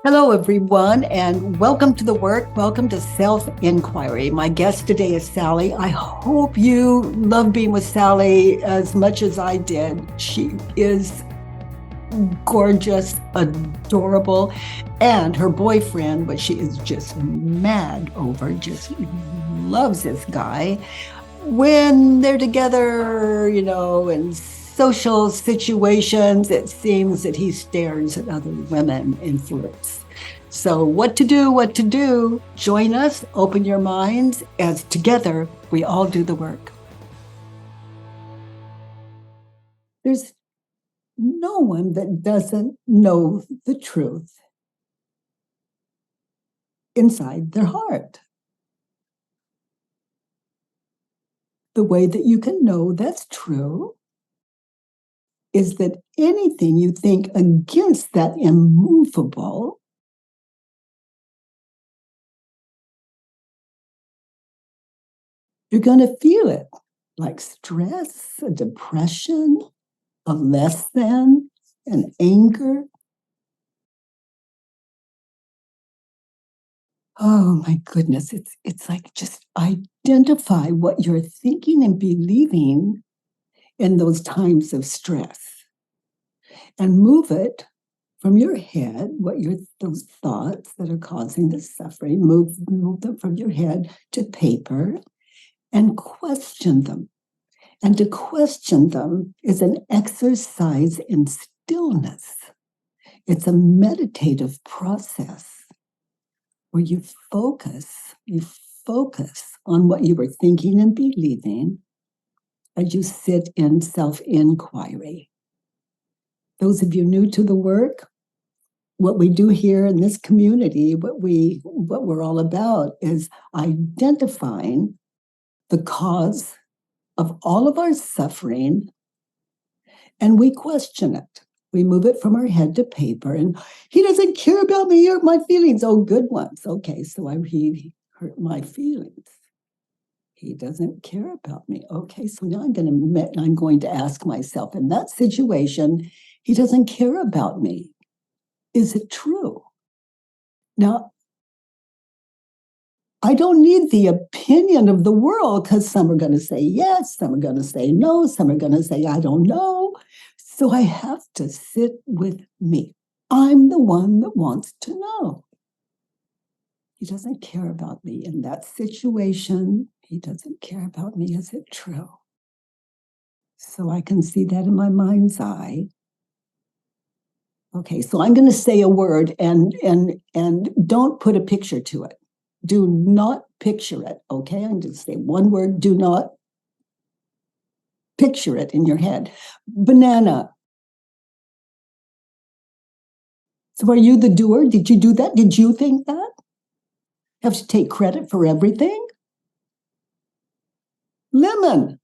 Hello, everyone, and welcome to the work. Welcome to Self Inquiry. My guest today is Sally. I hope you love being with Sally as much as I did. She is gorgeous, adorable, and her boyfriend, but she is just mad over, just loves this guy. When they're together, in social situations, it seems that he stares at other women and flirts. So, what to do? What to do? Join us, open your minds, as together we all do the work. There's no one that doesn't know the truth inside their heart. The way that you can know that's true is that anything you think against that immovable, you're going to feel it, like stress, a depression, a less than, an anger. Oh my goodness, it's like just identify what you're thinking and believing in those times of stress and move it from your head, those thoughts that are causing the suffering, move them from your head to paper and question them. And to question them is an exercise in stillness. It's a meditative process where you focus on what you were thinking and believing as you sit in self-inquiry. Those of you new to the work, what we do here in this community, what we're all about is identifying the cause of all of our suffering, and we question it. We move it from our head to paper, and he doesn't care about me or my feelings. Oh, good ones. Okay, so he hurt my feelings. He doesn't care about me. Okay, so now I'm going to ask myself, in that situation, he doesn't care about me. Is it true? Now, I don't need the opinion of the world, because some are going to say yes, some are going to say no, some are going to say I don't know. So I have to sit with me. I'm the one that wants to know. He doesn't care about me in that situation. He doesn't care about me. Is it true? So I can see that in my mind's eye. Okay, so I'm going to say a word and don't put a picture to it. Do not picture it, okay? I'm going to say one word. Do not picture it in your head. Banana. So are you the doer? Did you do that? Did you think that? Have to take credit for everything? Lemon.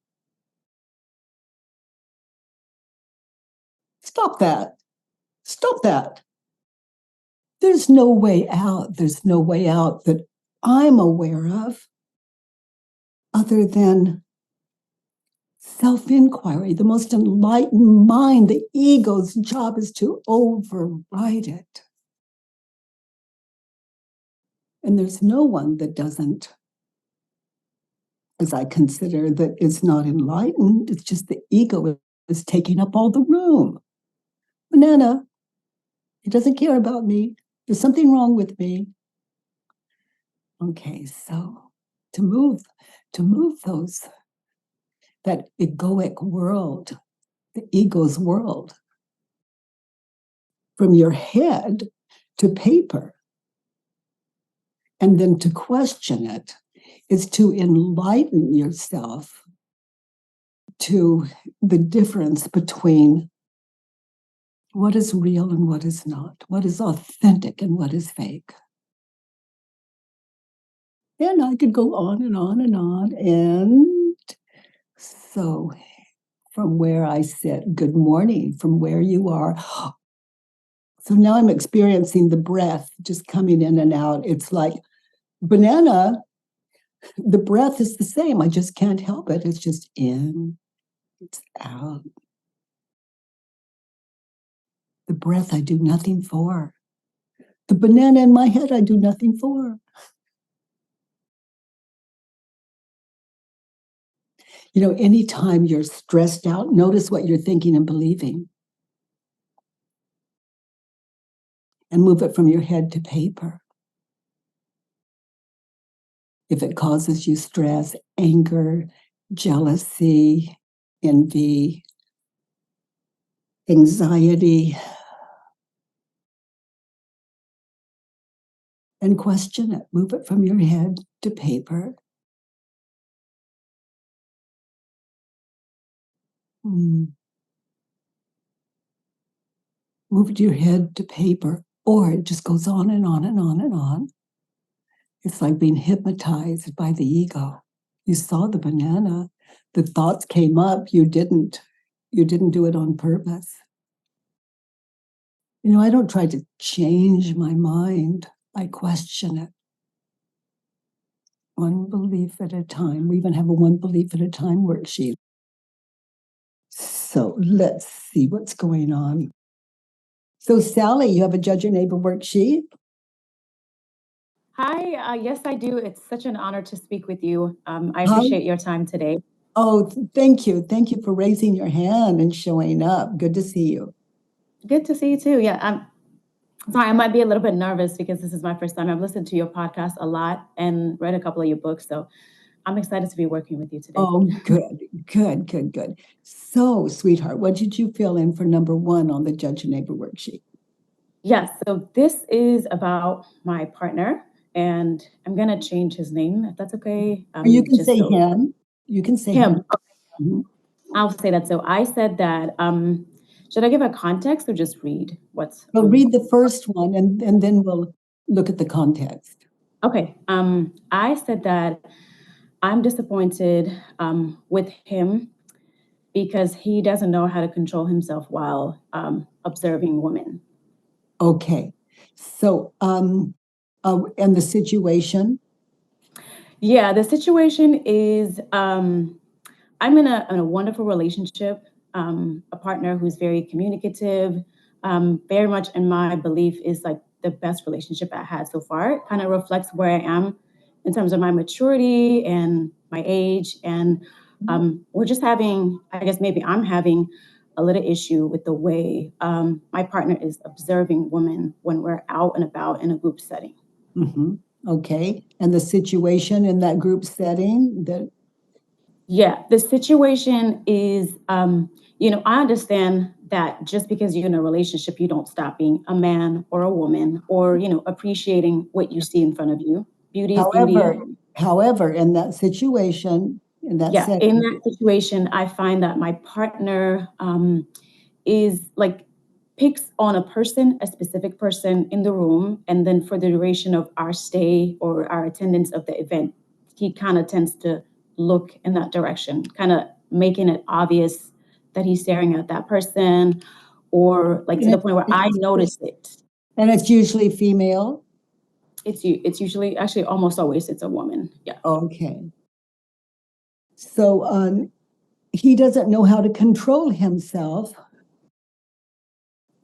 Stop that. Stop that. There's no way out. There's no way out that I'm aware of other than self-inquiry. The most enlightened mind, the ego's job is to override it. And there's no one that doesn't, as I consider, that is not enlightened. It's just the ego is taking up all the room. Banana, he doesn't care about me. There's something wrong with me. Okay, so to move that egoic world, the ego's world, from your head to paper, and then to question it, is to enlighten yourself to the difference between what is real and what is not, what is authentic and what is fake. And I could go on and on and on. And so from where I sit, good morning, from where you are. So now I'm experiencing the breath just coming in and out. It's like banana, the breath is the same. I just can't help it. It's just in, it's out. The breath I do nothing for. The banana in my head, I do nothing for. Anytime you're stressed out, notice what you're thinking and believing. And move it from your head to paper. If it causes you stress, anger, jealousy, envy, anxiety, and question it. Move it from your head to paper. Move it to your head to paper, or it just goes on and on and on and on. It's like being hypnotized by the ego. You saw the banana. The thoughts came up. You didn't do it on purpose. I don't try to change my mind. I question it. One belief at a time. We even have a one belief at a time worksheet. So let's see what's going on. So Sally, you have a Judge Your Neighbor worksheet? Hi, yes, I do. It's such an honor to speak with you. I appreciate your time today. Oh, thank you. Thank you for raising your hand and showing up. Good to see you. Good to see you too. Yeah, I'm sorry, I might be a little bit nervous because this is my first time. I've listened to your podcast a lot and read a couple of your books, so I'm excited to be working with you today. Oh, good. So, sweetheart, what did you fill in for number 1 on the Judge Your Neighbor worksheet? Yes, so this is about my partner, and I'm gonna change his name if that's okay. Or you can say him. You can say him. Okay. Mhm. I'll say that. So I said that. Should I give a context or just read what's? Well, read the first one, and then we'll look at the context. Okay. I said that I'm disappointed with him because he doesn't know how to control himself while observing women. Okay. So, and the situation? Yeah, the situation is I'm in a wonderful relationship, a partner who's very communicative, very much in my belief is like the best relationship I had so far. It kind of reflects where I am in terms of my maturity and my age. And we're just having, I guess maybe I'm having a little issue with the way my partner is observing women when we're out and about in a group setting. Mm-hmm. Okay. And the situation in that group setting that. Yeah, the situation is, I understand that just because you're in a relationship, you don't stop being a man or a woman or, appreciating what you see in front of you. Beauty is beauty. However, in that situation, in that Yeah, in setting. that situation, I find that my partner is like picks on a person, a specific person in the room, and then for the duration of our stay or our attendance of the event, he kind of tends to look in that direction, kind of making it obvious that he's staring at that person, or like to the point where I notice it. And it's usually female? It's usually actually almost always it's a woman. Yeah. Okay. So he doesn't know how to control himself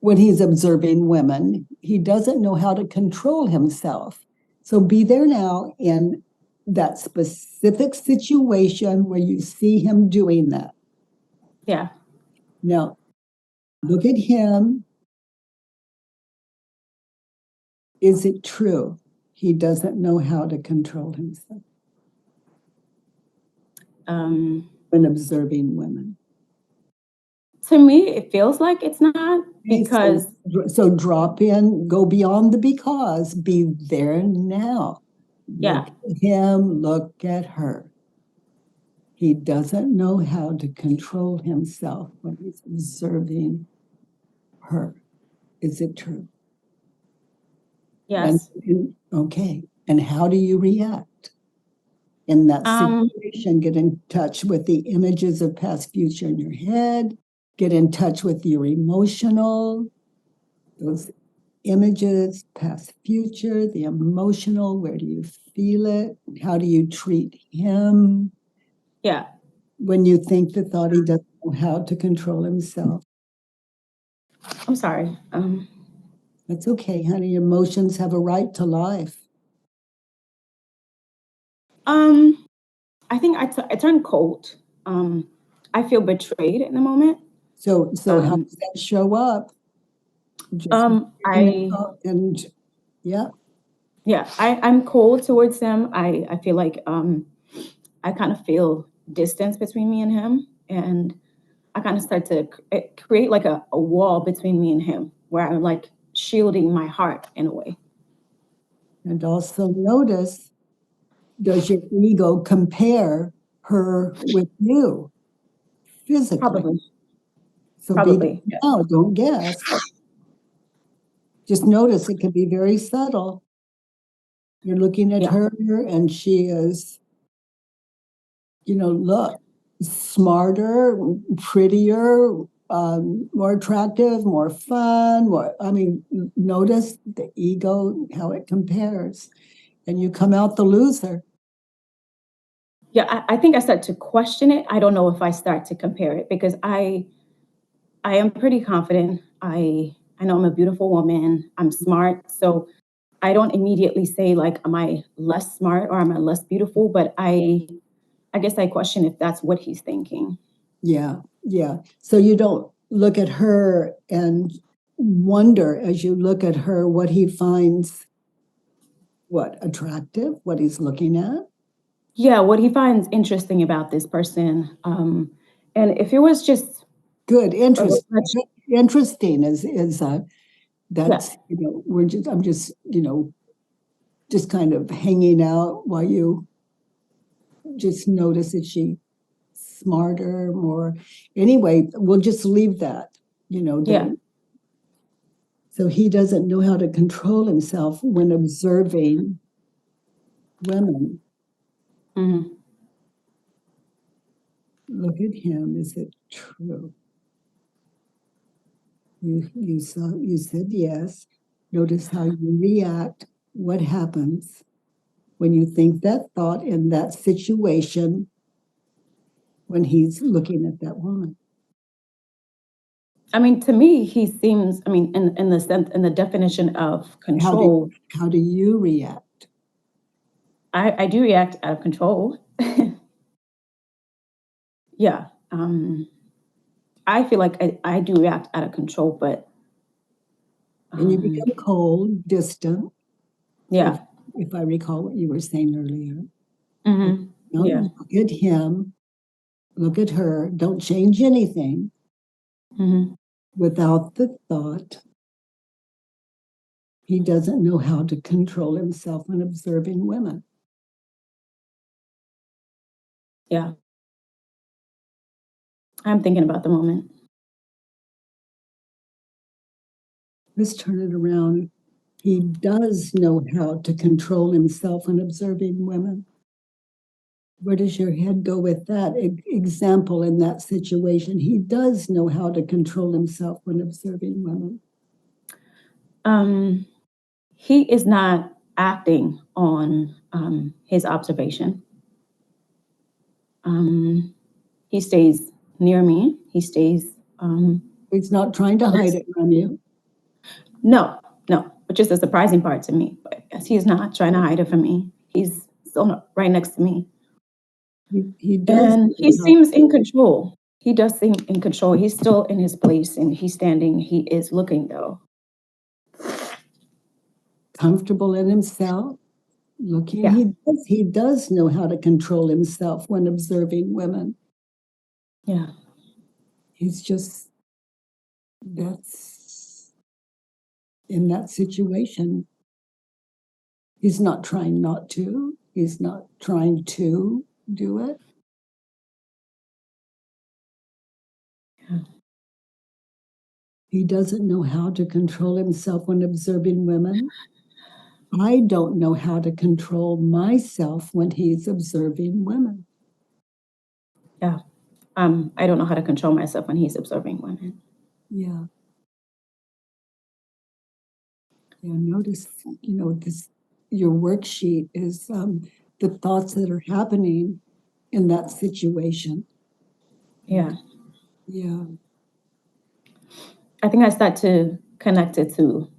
when he's observing women. He doesn't know how to control himself. So be there now in that specific situation where you see him doing that. Yeah. Now, look at him. Is it true he doesn't know how to control himself when observing women? To me, it feels like it's not because. So drop in, go beyond the because, be there now. Yeah. Look at him, look at her. He doesn't know how to control himself when he's observing her. Is it true? Yes. Okay. And how do you react in that situation? Get in touch with the images of past, future in your head. Get in touch with your emotional, those images, past, future, the emotional. Where do you feel it? How do you treat him? Yeah. When you think the thought he doesn't know how to control himself. I'm sorry. That's okay, honey. Emotions have a right to life. Um, I think I turned cold. Um, I feel betrayed in the moment. So how Um, does that show up? Just breathing it I out and yeah, yeah, I'm cold towards him. I feel like I kind of feel distance between me and him, and I kind of start to create like a wall between me and him, where I'm like shielding my heart in a way. and also notice, does your ego compare her with you physically? Probably, So be probably, yeah, now, don't guess. Just notice it can be very subtle. You're looking at yeah, her and she is, look, smarter, prettier, more attractive, more fun, notice the ego, how it compares, and you come out the loser. yeah. I think I start to question it. I don't know if I start to compare it because I am pretty confident. I know I'm a beautiful woman. I'm smart, so I don't immediately say like, am I less smart or am I less beautiful? But I guess I question if that's what he's thinking. Yeah, yeah. So you don't look at her and wonder as you look at her what he finds what attractive, what he's looking at. Yeah, what he finds interesting about this person. And if it was just Good, a interesting. reflection, Interesting is yeah, that's we're just I'm just kind of hanging out while you just notice that she smarter, more. Anyway, we'll just leave that. yeah, So he doesn't know how to control himself when observing women. hmm, Look at him. Is it true? You said yes. Notice how you react. What happens when you think that thought in that situation when he's looking at that woman? I mean, to me, he seems. I mean, in the sense, in the definition of How do control, how do you react? I do react out of control. Yeah, I feel like I do react out of control, but And you um, become cold, distant, if yeah, if I recall what you were saying earlier. And yeah, don't look at him, look at her. Don't change anything hmm, without the thought. He doesn't know how to control himself when observing women. yeah. I'm thinking about the moment. Let's turn it around. He does know how to control himself when observing women. Where does your head go with that example in that situation? He does know how to control himself when observing women. Um, he is not acting on his observation. Um, he stays near me. He stays. He's not trying to hide it from you. No, no, which is the surprising part to me. But yes, he's not trying to hide it from me. He's still right next to me. He does And he know how seems in control. He does seem in control. He's still in his place and he's standing. He is looking though. comfortable in himself. Looking, Yeah, he does know how to control himself when observing women. yeah, He's just that's in that situation. He's not trying not to. He's not trying to do it. yeah, He doesn't know how to control himself when observing women. I don't know how to control myself when he's observing women. yeah. I don't know how to control myself when he's observing women. Yeah. Yeah. Notice, this your worksheet is the thoughts that are happening in that situation. Yeah. Yeah. I think I start to connect it to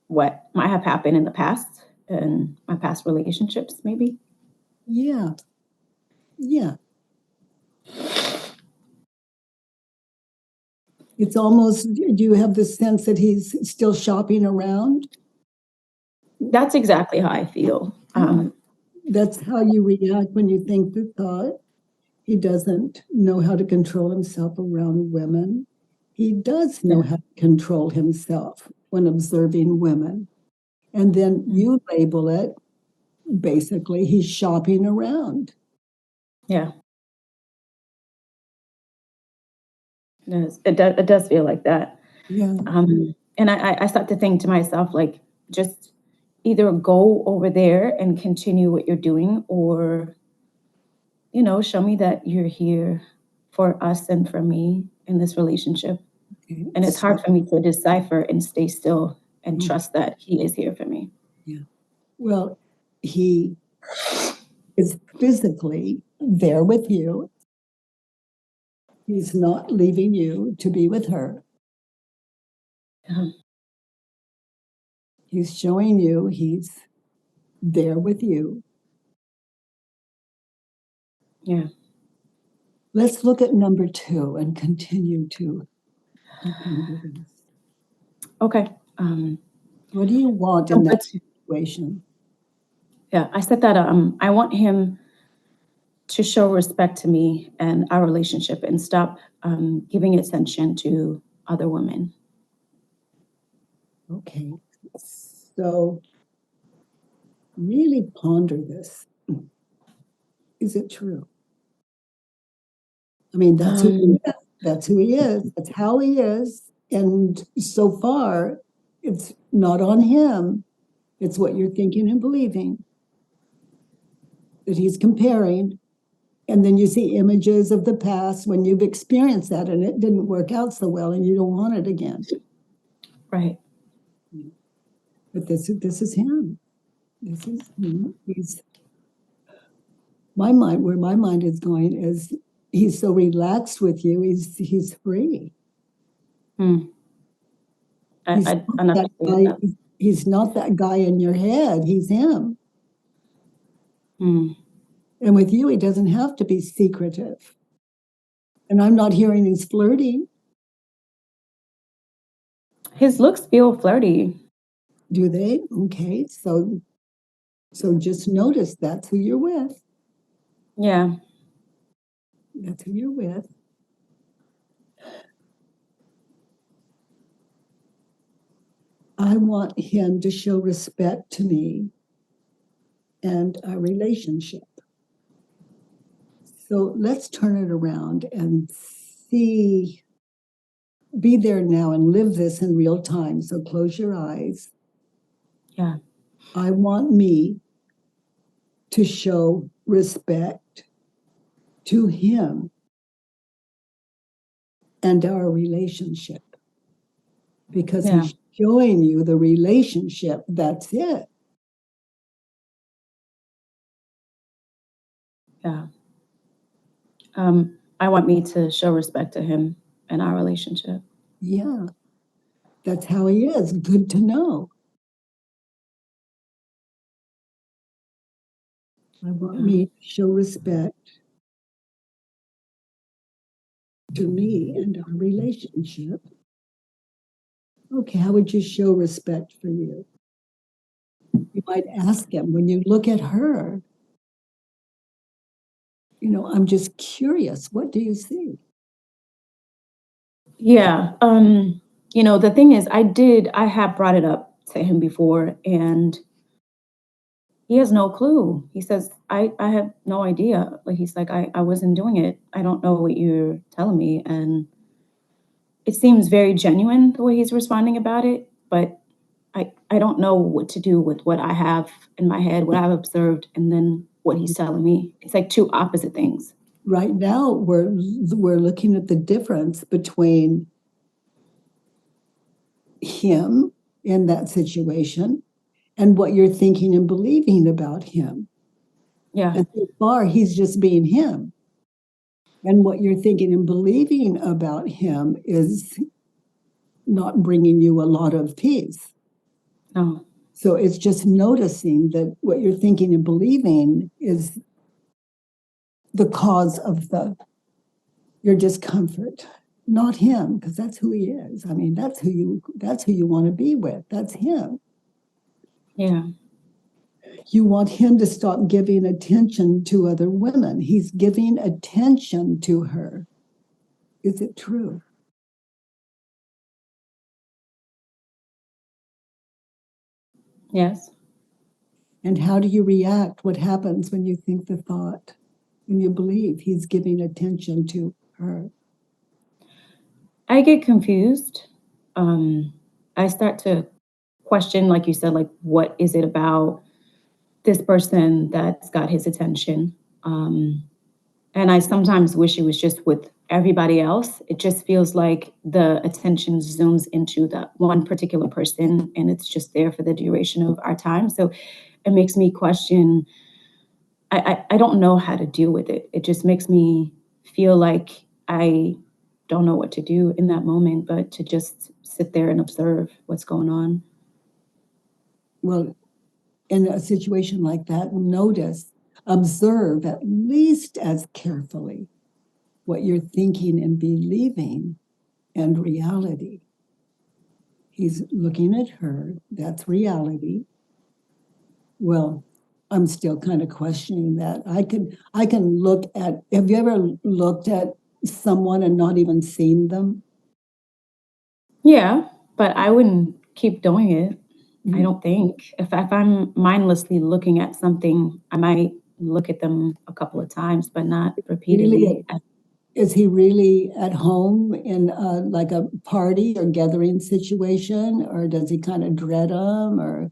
what might have happened in the past and my past relationships, maybe. Yeah. Yeah. It's almost, do you have the sense that he's still shopping around? That's exactly how I feel. Yeah. That's how you react when you think the thought. He doesn't know how to control himself around women. He does know Yeah. how to control himself when observing women. And then Mm. you label it, basically, he's shopping around. Yeah. It does feel like that. Yeah. And I start to think to myself, like, just either go over there and continue what you're doing, or, show me that you're here for us and for me in this relationship. Okay. And it's So, hard for me to decipher and stay still and oh, trust that he is here for me. yeah. Well, he is physically there with you. He's not leaving you to be with her. Uh, He's showing you he's there with you. yeah. Let's look at number 2 and continue to look into this. Okay. What do you want in Number that two. situation? Yeah, I said that I want him to show respect to me and our relationship and stop giving attention to other women. Okay. So really ponder this. Is it true? I mean, that's who he Um, is. That's who he is. That's how he is. And so far, it's not on him. It's what you're thinking and believing that he's comparing. And then you see images of the past when you've experienced that and it didn't work out so well and you don't want it again. right. But this is him. This is him. He's my mind, where my mind is going is he's so relaxed with you, he's free. Hmm. He's I not never that see it guy, that. he's not that guy in your head. He's him. Hmm. And with you, he doesn't have to be secretive. And I'm not hearing he's flirting. His looks feel flirty. Do they? Okay. So just notice that's who you're with. Yeah. That's who you're with. I want him to show respect to me and our relationship. So let's turn it around and see, be there now and live this in real time. So close your eyes. Yeah. I want me to show respect to him and our relationship because Yeah. he's showing you the relationship. That's it. Yeah. I want me to show respect to him and our relationship. Yeah, that's how he is. Good to know. I want Yeah. me to show respect to me and our relationship. Okay, how would you show respect for you? You might ask him when you look at her, I'm just curious, what do you see? Yeah. The thing is, I have brought it up to him before, and he has no clue. He says, I have no idea. Like, he's like, I wasn't doing it. I don't know what you're telling me. And it seems very genuine the way he's responding about it, but I don't know what to do with what I have in my head, what I've observed, and then what he's telling me. It's like two opposite things. Right now, we're looking at the difference between him in that situation and what you're thinking and believing about him. Yeah. And so far, he's just being him. And what you're thinking and believing about him is not bringing you a lot of peace. No. So it's just noticing that what you're thinking and believing is the cause of your discomfort, not him, because that's who he is. I mean, that's who you want to be with. That's him. Yeah. You want him to stop giving attention to other women. He's giving attention to her. Is it true? Yes. And how do you react? What happens when you think the thought, when you believe he's giving attention to her? I get confused. I start to question, like you said, like, what is it about this person that's got his attention? And I sometimes wish it was just with everybody else. It just feels like the attention zooms into that one particular person and it's just there for the duration of our time. So it makes me question. I don't know how to deal with it. It just makes me feel like I don't know what to do in that moment, but to just sit there and observe what's going on. Well, in a situation like that, notice, observe at least as carefully what you're thinking and believing and reality. He's looking at her. That's reality. Well, I'm still kind of questioning that. I can look at, have you ever looked at someone and not even seen them? Yeah, but I wouldn't keep doing it. I Mhm. don't think. If I'm mindlessly looking at something, I might look at them a couple of times, but not Really, repeatedly. is he really at home in like a party or gathering situation, or does he kind of dread them? Or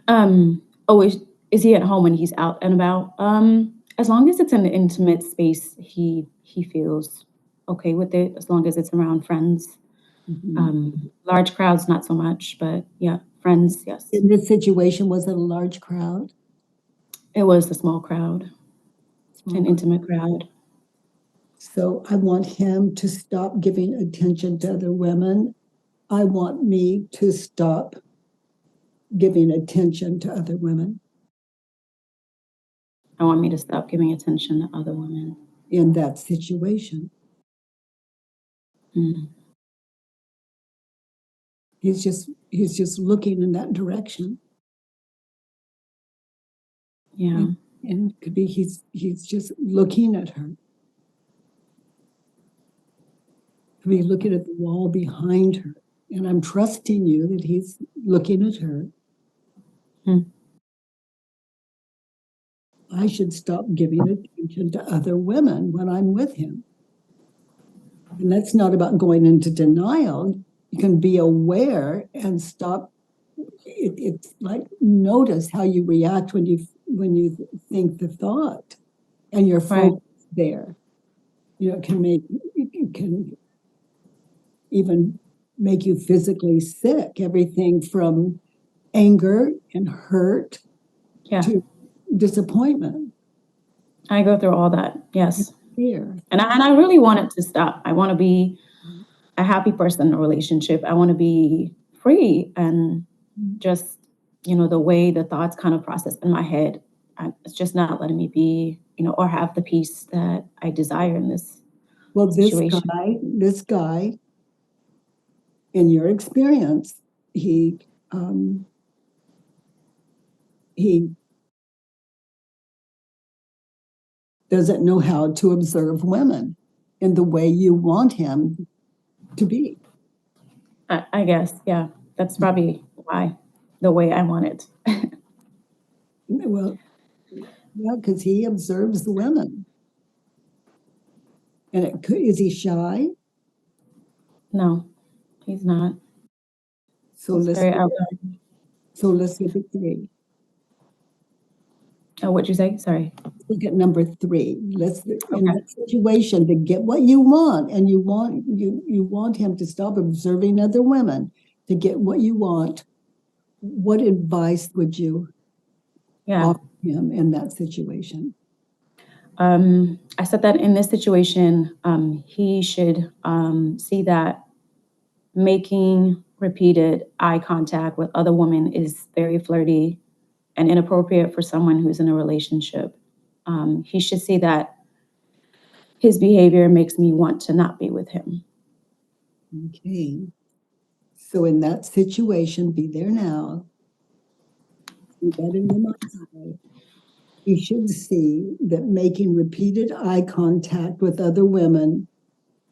Oh, is he at home when he's out and about? As long as it's an intimate space, he feels okay with it. As long as it's around friends. Mhm. Large crowds, not so much, but yeah, friends, yes. In this situation, was it a large crowd? It was a small crowd, Small an crowd. intimate crowd. So I want him to stop giving attention to other women. I want me to stop giving attention to other women I want me to stop giving attention to other women. in that situation. Mm, He's just looking in that direction. yeah. And it could be he's just looking at her. Could be looking at the wall behind her. And I'm trusting you that he's looking at her. Mm, I should stop giving attention to other women when I'm with him. And that's not about going into denial. You can be aware and stop. It's like notice how you react when you think the thought, and your right. focus there. It can even make you physically sick. Everything from anger and hurt Yeah. to disappointment, I go through all that. Yes. fear. And I really want it to stop. I want to be a happy person in a relationship. I want to be free and just, the way the thoughts kind of process in my head, it's just not letting me be, or have the peace that I desire in this Well, this situation. guy, in your experience, he um, he doesn't know how to observe women in the way you want him to be. I guess, yeah, that's probably why the way I want it. Well, yeah, because he observes the women, and is he shy? No, he's not. So He's let's very look, outgoing. so let's look at three. Oh, what'd you say? Sorry. Look at number three. Let's in Okay. that situation to get what you want, and you want him to stop observing other women to get what you want. What advice would you Yeah. offer him in that situation? I said that in this situation, he should see that making repeated eye contact with other women is very flirty and inappropriate for someone who's in a relationship. He should see that his behavior makes me want to not be with him. Okay. So in that situation, be there now. Keep that in your mind's eye. You should see that making repeated eye contact with other women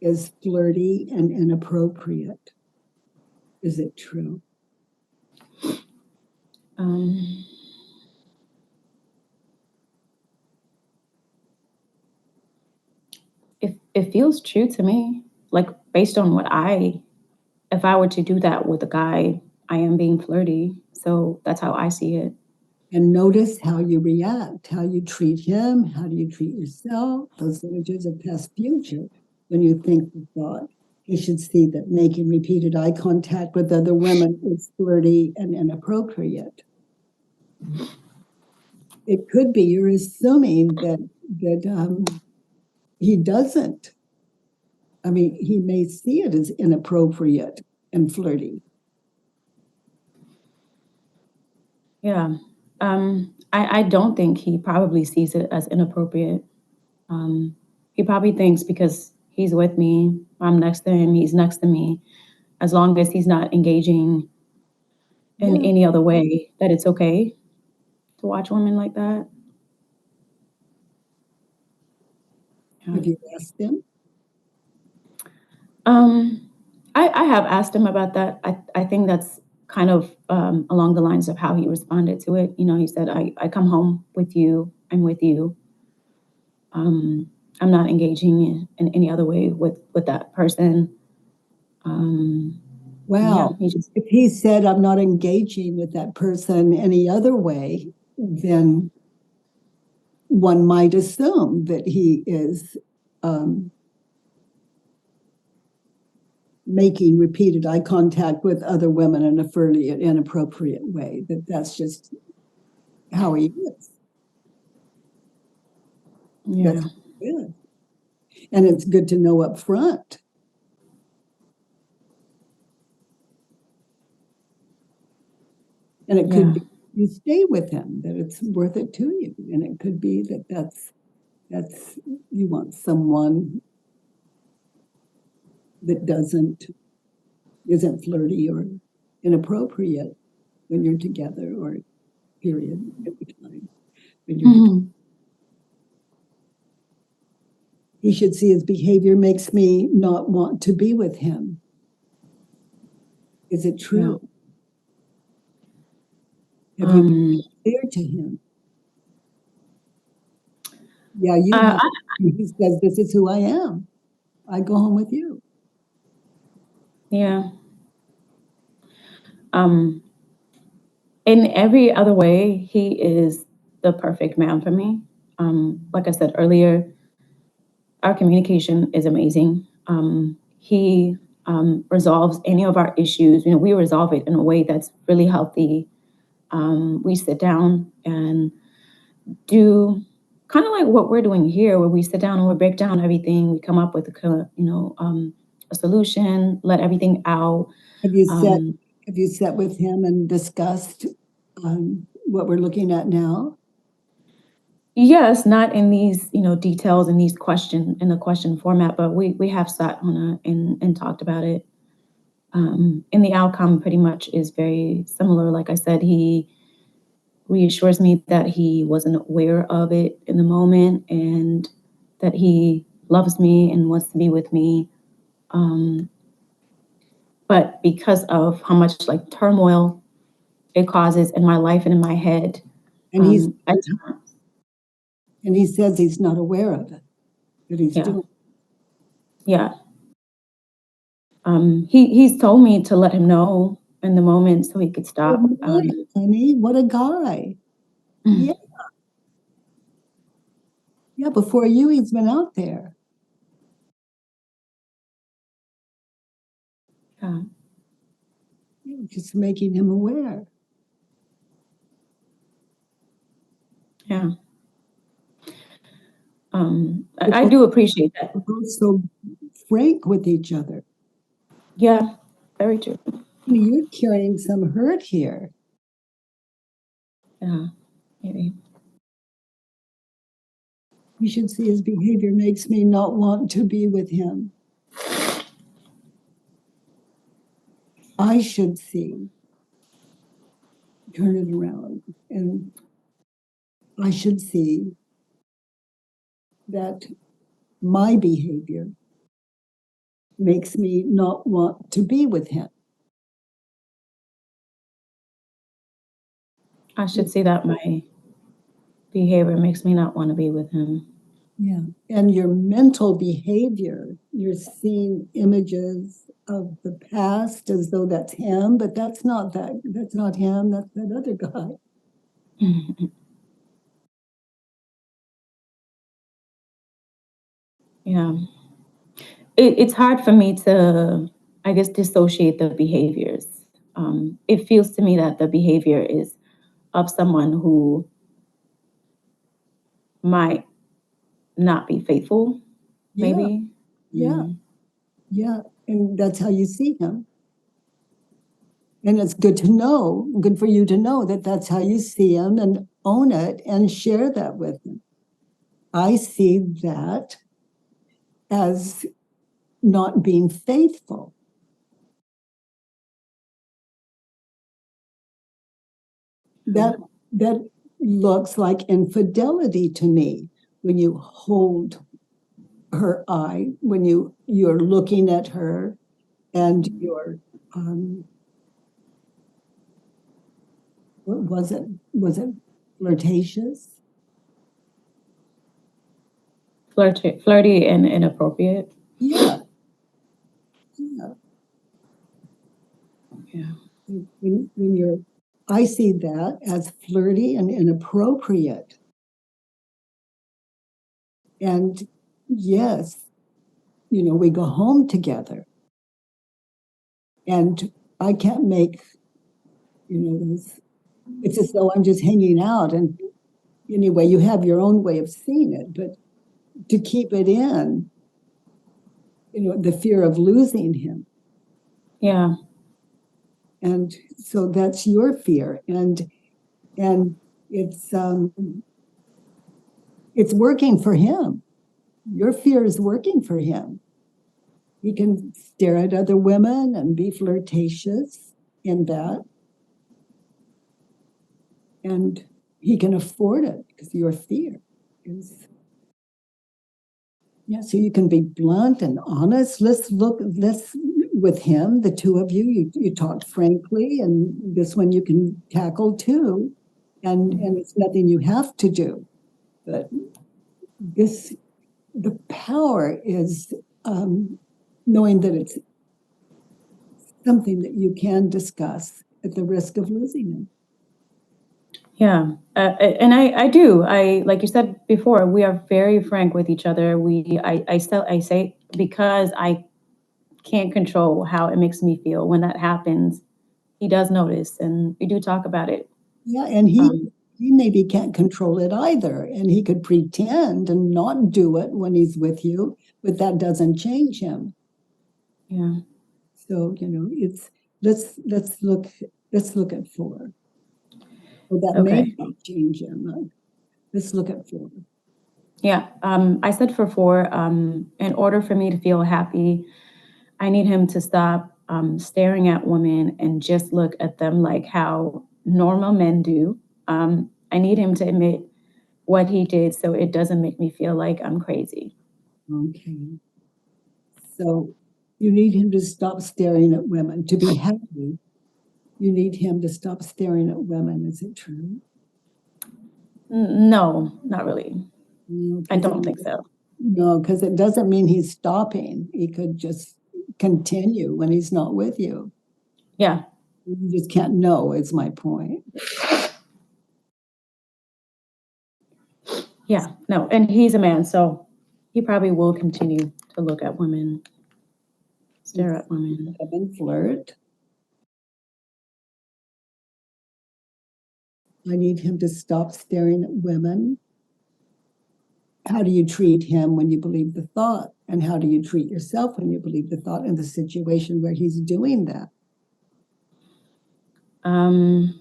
is flirty and inappropriate. Is it true? Um, it feels true to me, like based on if I were to do that with a guy, I am being flirty. So that's how I see it. And notice how you react, how you treat him, how do you treat yourself. Those images of past future. When you think the thought, he should see that making repeated eye contact with other women is flirty and inappropriate. It could be you're assuming that he doesn't. I mean, he may see it as inappropriate and flirty. Yeah. I don't think he probably sees it as inappropriate. He probably thinks because he's with me, I'm next to him, he's next to me, as long as he's not engaging in Yeah. any other way, that it's okay to watch women like that. Yeah. Have you asked him? Um, I have asked him about that. I think that's kind of along the lines of how he responded to it. You know, he said, I come home with you, I'm with you. Um, I'm not engaging in any other way with that person. And yeah, Wow. he just If he said, I'm not engaging with that person any other way, then one might assume that he is making repeated eye contact with other women in a fairly inappropriate way, that's just how he is. yeah, That's good. And it's good to know up front. And it could yeah, be you stay with him, that it's worth it to you. And it could be that's you want someone that isn't flirty or inappropriate when you're together, or period, every time when you're together. Mhm. He should see his behavior makes me not want to be with him. Is it Yeah. true? Have you Um, been fair to him? Yeah, you uh, have. He says, this is who I am. I go home with you. yeah. Um, in every other way, he is the perfect man for me. Like I said earlier, our communication is amazing. He resolves any of our issues. You know, we resolve it in a way that's really healthy. We sit down and do kind of like what we're doing here, where we sit down and we break down everything. We come up with a solution, let everything out. Have you sat Um, have you sat with him and discussed what we're looking at now? yes, not in these details in the question format, but we have sat on and talked about it. And the outcome pretty much is very similar. Like I said, he reassures me that he wasn't aware of it in the moment and that he loves me and wants to be with me. Um, but because of how much like turmoil it causes in my life and in my head, And he's at times, and he says he's not aware of it, that he's yeah, doing. yeah. He's told me to let him know in the moment so he could Oh stop. my, honey, what a guy. Yeah, yeah, before you, he's been out there. Yeah, Yeah, just making him aware. yeah. We're I both, do appreciate that. we're both so frank with each other. Yeah, very true. You're carrying some hurt here. Yeah, maybe. You should see his behavior makes me not want to be with him. I should see, turn it around, and I should see that my behavior makes me not want to be with him. I should see that my behavior makes me not want to be with him. Yeah. And your mental behavior, you're seeing images of the past as though that's him, but that's not him, that's that other guy. Yeah. It's hard for me to, I guess, dissociate the behaviors. It feels to me that the behavior is of someone who might not be faithful, Yeah, maybe. yeah, yeah. And that's how you see him. And it's good to know, good for you to know that that's how you see him and own it and share that with him. I see that as not being faithful. That that looks like infidelity to me when you hold her eye, when you're looking at her and you're what was it? Was it flirtatious? Flirty and inappropriate. Yeah, yeah. Yeah. When you're, I see that as flirty and inappropriate. And yes, we go home together. And I can't make, it's as though I'm just hanging out. And anyway, you have your own way of seeing it, but to keep it in, the fear of losing him. Yeah. And so that's your fear. And it's working for him. Your fear is working for him. He can stare at other women and be flirtatious in that. And he can afford it because your fear is. Yeah, so you can be blunt and honest. Let's with him, the two of you talked frankly, and this one you can tackle too. And it's nothing you have to do. But the power is knowing that it's something that you can discuss at the risk of losing him. Yeah. And I do. Like you said before, we are very frank with each other. I say, because I can't control how it makes me feel when that happens. He does notice, and we do talk about it. Yeah, and he maybe can't control it either, and he could pretend and not do it when he's with you, but that doesn't change him. Yeah. So it's let's look at 4. Well, that may Okay. not change him. Let's look at 4. Yeah. I said for 4, in order for me to feel happy, I need him to stop staring at women and just look at them like how normal men do. I need him to admit what he did so it doesn't make me feel like I'm crazy. Okay. So you need him to stop staring at women. To be happy, you need him to stop staring at women. Is it true? No, not really. No, I don't think so. No, because it doesn't mean he's stopping. He could just continue when he's not with you. Yeah. You just can't know, is my point. Yeah. No. And he's a man, so he probably will continue to look at women, stare at women. And flirt. I need him to stop staring at women. How do you treat him when you believe the thought? And how do you treat yourself when you believe the thought in the situation where he's doing that? Um,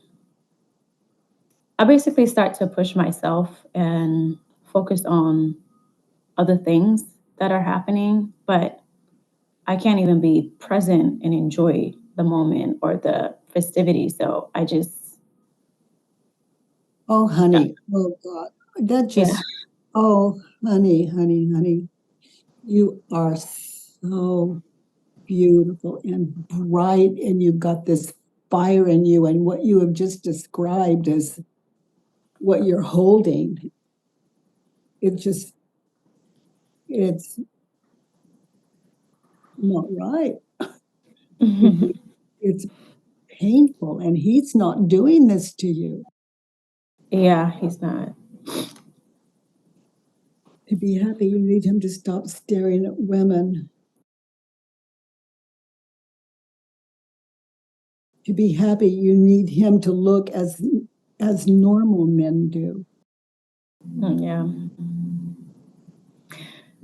I basically start to push myself and focus on other things that are happening, but I can't even be present and enjoy the moment or the festivity. So I just, Oh, yeah, honey. Oh, God. That yeah, just, oh, honey, honey, honey. You are so beautiful and bright, and you've got this fire in you. And what you have just described as what you're holding, it just, it's not right. It- It's painful, and he's not doing this to you. yeah, he's not. To be happy, you need him to stop staring at women. To be happy, you need him to look as normal men do. Yeah.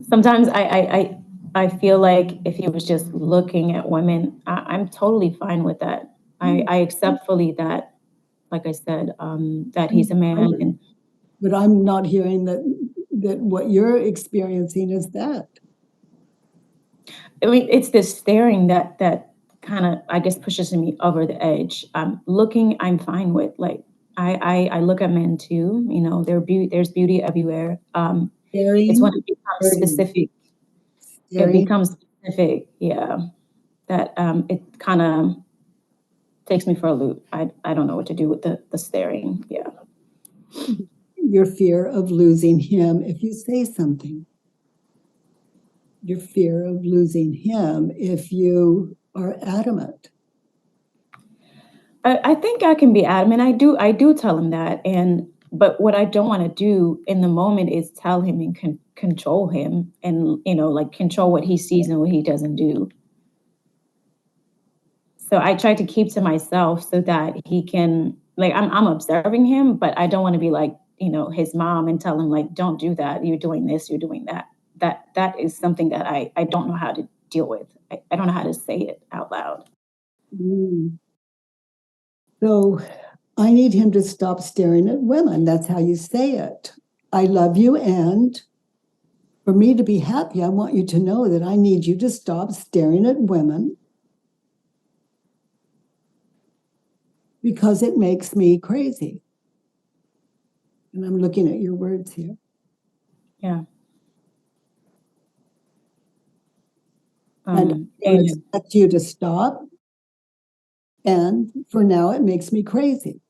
Sometimes I feel like if he was just looking at women, I'm totally fine with that. I accept fully that, like I said, that he's a man, and But I'm not hearing that what you're experiencing is that. I mean, it's this staring that kind of, I guess, pushes me over the edge. Looking, I'm fine with. Like I look at men too. You know, there's beauty everywhere. It's when Staring, it becomes hurting, specific. It staring. becomes specific. Yeah, that it kind of takes me for a loop. I don't know what to do with the staring. Yeah. Your fear of losing him if you say something. Your fear of losing him if you are adamant. I think I can be adamant. I do tell him that, and but what I don't want to do in the moment is tell him and control him, and like control what he sees and what he doesn't do. So I try to keep to myself so that he can, like, I'm observing him, but I don't want to be like his mom and tell him like, don't do that. You're doing this. You're doing that. That is something that I don't know how to deal with. I don't know how to say it out loud. Mm. So I need him to stop staring at women. That's how you say it. I love you, and for me to be happy, I want you to know that I need you to stop staring at women because it makes me crazy. And I'm looking at your words here. Yeah. And I don't And expect you to stop. And for now, it makes me crazy.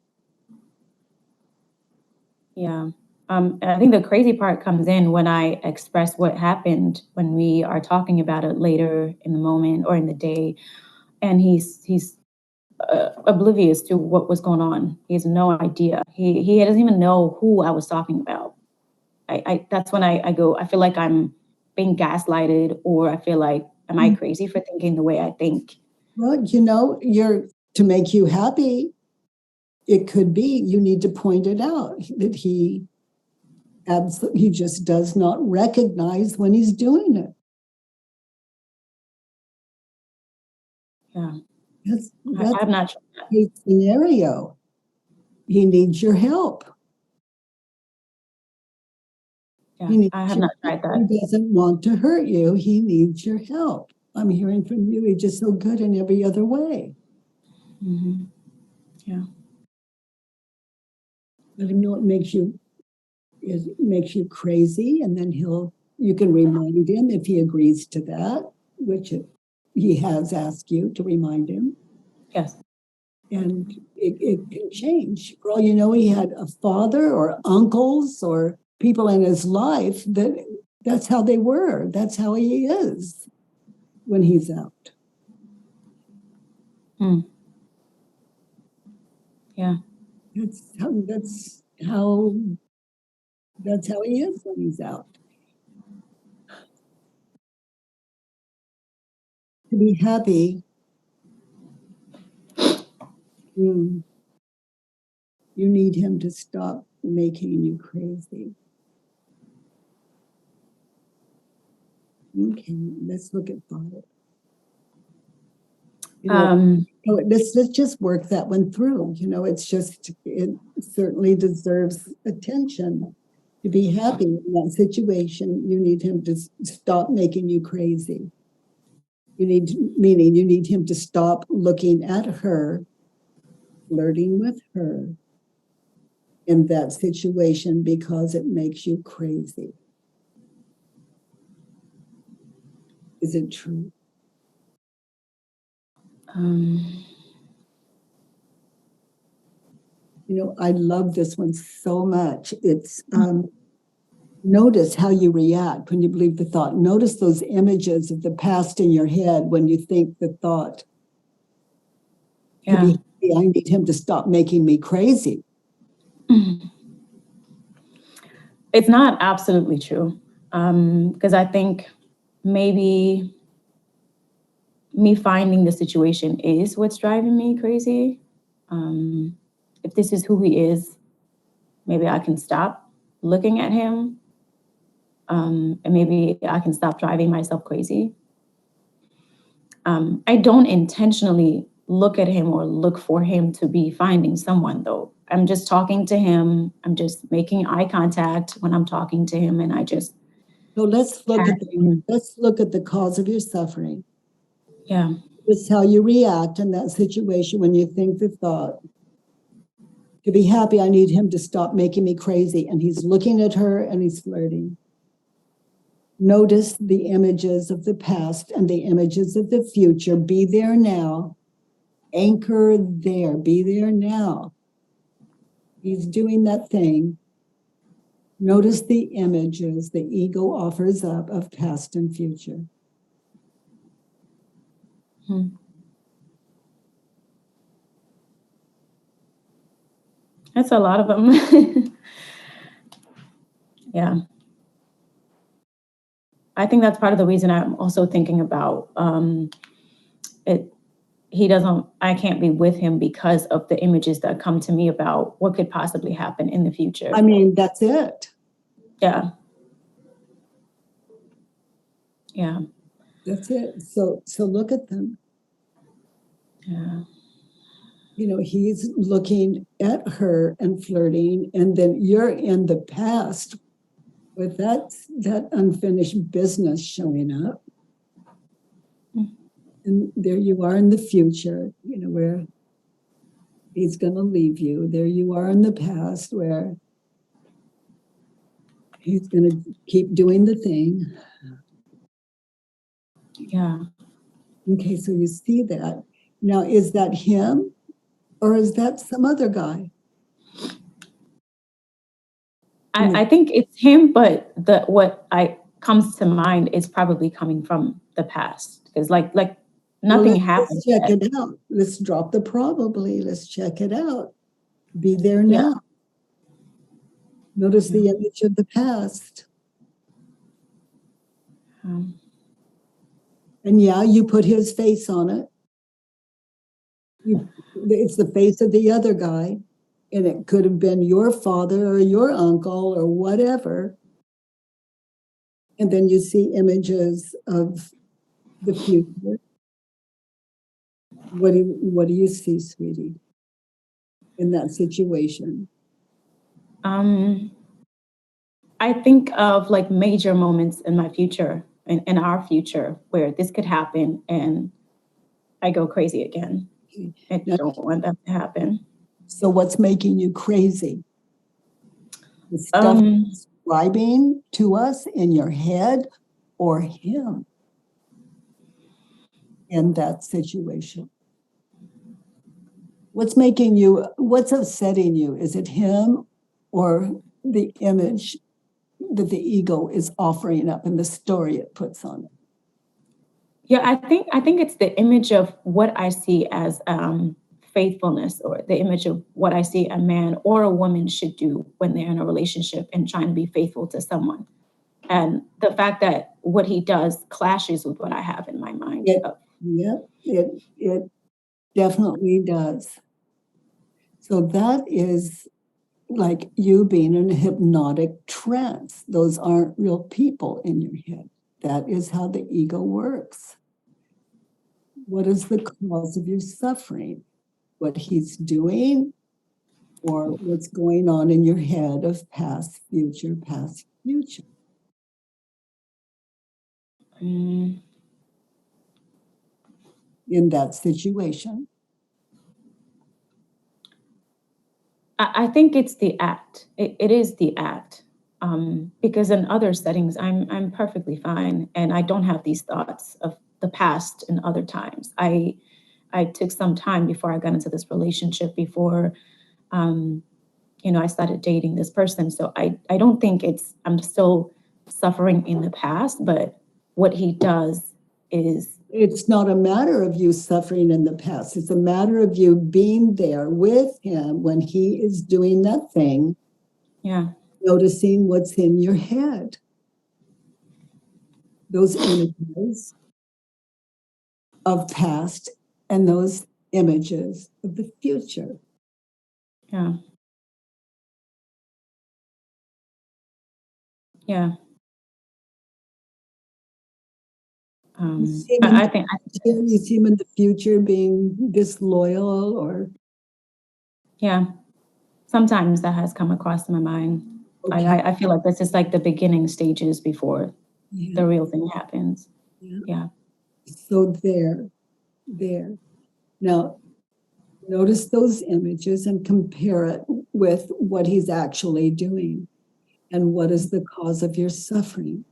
yeah. And I think the crazy part comes in when I express what happened when we are talking about it later in the moment or in the day, and he's oblivious to what was going on. He has no idea. He doesn't even know who I was talking about. I That's when I go. I feel like I'm being gaslighted, or I feel like, am I crazy for thinking the way I think? Well, you're to make you happy. It could be you need to point it out that he just does not recognize when he's doing it. Yeah, I That's have not tried that. a scenario. He needs your help. Yeah, He needs I have your not help. tried that. He doesn't want to hurt you. He needs your help. I'm hearing from you. He's just so good in every other way. Hmm. Yeah. Let him know it makes you crazy, and then you can remind him if he agrees to that, which he has asked you to remind him, Yes. and it can change. For all you know, he had a father or uncles or people in his life that's how they were. That's how he is when he's out. Mm, yeah. That's how that's how that's how he is when he's out. To be happy, mm, you need him to stop making you crazy. Okay, let's look at 5. You know, Um, let's just work that one through. It certainly deserves attention. To be happy in that situation, you need him to stop making you crazy. Meaning you need him to stop looking at her, flirting with her in that situation because it makes you crazy. Is it true? um, I love this one so much. It's notice how you react when you believe the thought. Notice those images of the past in your head when you think the thought. To yeah. be happy, I need him to stop making me crazy. It's not absolutely true. Because I think maybe me finding the situation is what's driving me crazy. If this is who he is, maybe I can stop looking at him, and maybe I can stop driving myself crazy. I don't intentionally look at him or look for him to be finding someone, though. I'm just talking to him. I'm just making eye contact when I'm talking to him, and I just So let's look pat at him. the cause of your suffering. Yeah, It's how you react in that situation when you think the thought. To be happy, I need him to stop making me crazy. And he's looking at her and he's flirting. Notice the images of the past and the images of the future. Be there now. Anchor there. Be there now. He's doing that thing. Notice the images the ego offers up of past and future. Hmm. That's a lot of them. Yeah. I think that's part of the reason I'm also thinking about it. I can't be with him because of the images that come to me about what could possibly happen in the future. I mean, that's it. Yeah. Yeah. That's it. So look at them. Yeah. He's looking at her and flirting, and then you're in the past with that unfinished business showing up. Mm. And there you are in the future, where he's going to leave you. There you are in the past where he's going to keep doing the thing. Yeah. Okay, so you see that. Now, is that him or is that some other guy? I think it's him, but what I comes to mind is probably coming from the past. Because like Well, nothing let's happened check yet. it out. Let's drop the probably. Let's check it out. Be there Yeah. now. Notice Yeah. the image of the past. Um, And yeah, you put his face on it. It's the face of the other guy. And it could have been your father or your uncle or whatever. And then you see images of the future. What do you see, sweetie, in that situation? um, I think of like major moments in my future, in our future, where this could happen and I go crazy again. I Now, don't want that to happen. so what's making you crazy? The stuff Um, describing to us in your head or him in that situation? What's upsetting you? Is it him or the image that the ego is offering up and the story it puts on it? yeah, I think it's the image of what I see as faithfulness, or the image of what I see a man or a woman should do when they're in a relationship and trying to be faithful to someone. And the fact that what he does clashes with what I have in my mind. It, yep, it definitely does. So that is like you being in a hypnotic trance. Those aren't real people in your head. That is how the ego works. What is the cause of your suffering? What he's doing or what's going on in your head of past, future, past, future? Mm, In that situation. I think it's the act. It is the act. Because in other settings, I'm perfectly fine, and I don't have these thoughts of the past and other times. I took some time before I got into this relationship, before um, I started dating this person. So I don't think I'm still suffering in the past, but what he does is, It's not a matter of you suffering in the past. It's a matter of you being there with him when he is doing that thing, yeah, noticing what's in your head. Those images of past and those images of the future. yeah, yeah. You see him in I the think, future, you see him in the future being disloyal or yeah, sometimes that has come across my mind. okay. I feel like this is like the beginning stages before Yeah, the real thing happens. yeah. Yeah. So there. Now notice those images and compare it with what he's actually doing and what is the cause of your suffering.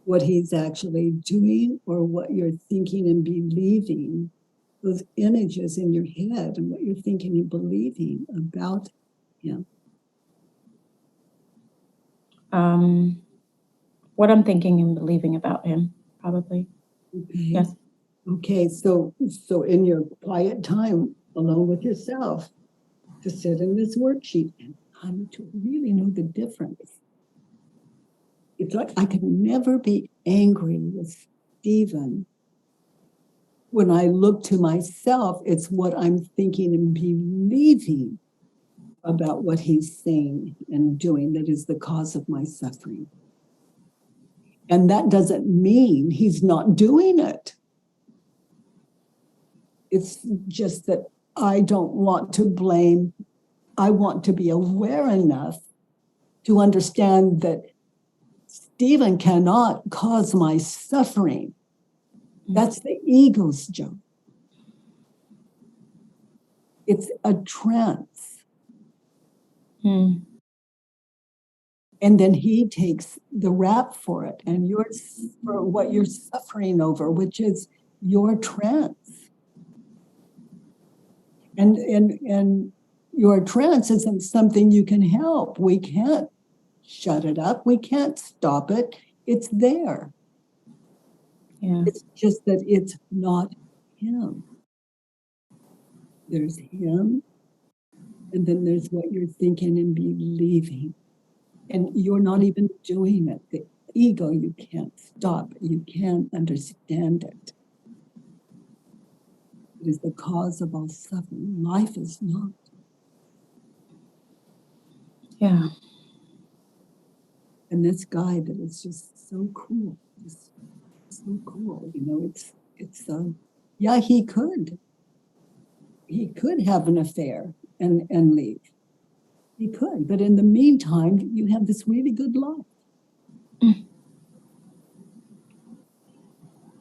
What he's actually doing or what you're thinking and believing, those images in your head and what you're thinking and believing about him. Um, what I'm thinking and believing about him, probably. Okay. Yes. Okay. So in your quiet time alone with yourself, to sit in this worksheet and come to really know the difference. It's like I could never be angry with Stephen. When I look to myself, it's what I'm thinking and believing about what he's saying and doing that is the cause of my suffering. And that doesn't mean he's not doing it. It's just that I don't want to blame. I want to be aware enough to understand that Stephen cannot cause my suffering. That's the ego's job. It's a trance. Mm, And then he takes the rap for it and yours for what you're suffering over, which is your trance. And your trance isn't something you can help. We can't shut it up. We can't stop it. It's there. yeah. It's just that it's not him. There's him, and then there's what you're thinking and believing. And you're not even doing it. The ego, you can't stop. You can't understand it. It is the cause of all suffering. Life is not. Yeah. And this guy that is just so cool, just so cool. Yeah, he could have an affair and leave. He could, but in the meantime, you have this really good life, Mm.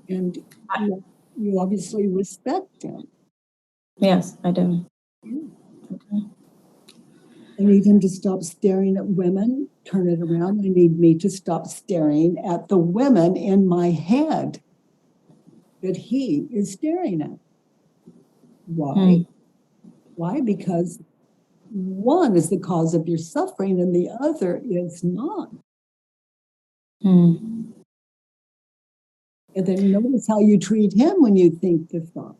and you obviously respect him. Yes, I do. Yeah. Okay. I need him to stop staring at women, turn it around. I need me to stop staring at the women in my head that he is staring at. Why? Mm, Why? Because one is the cause of your suffering and the other is not. mm, And then notice how you treat him when you think the thought.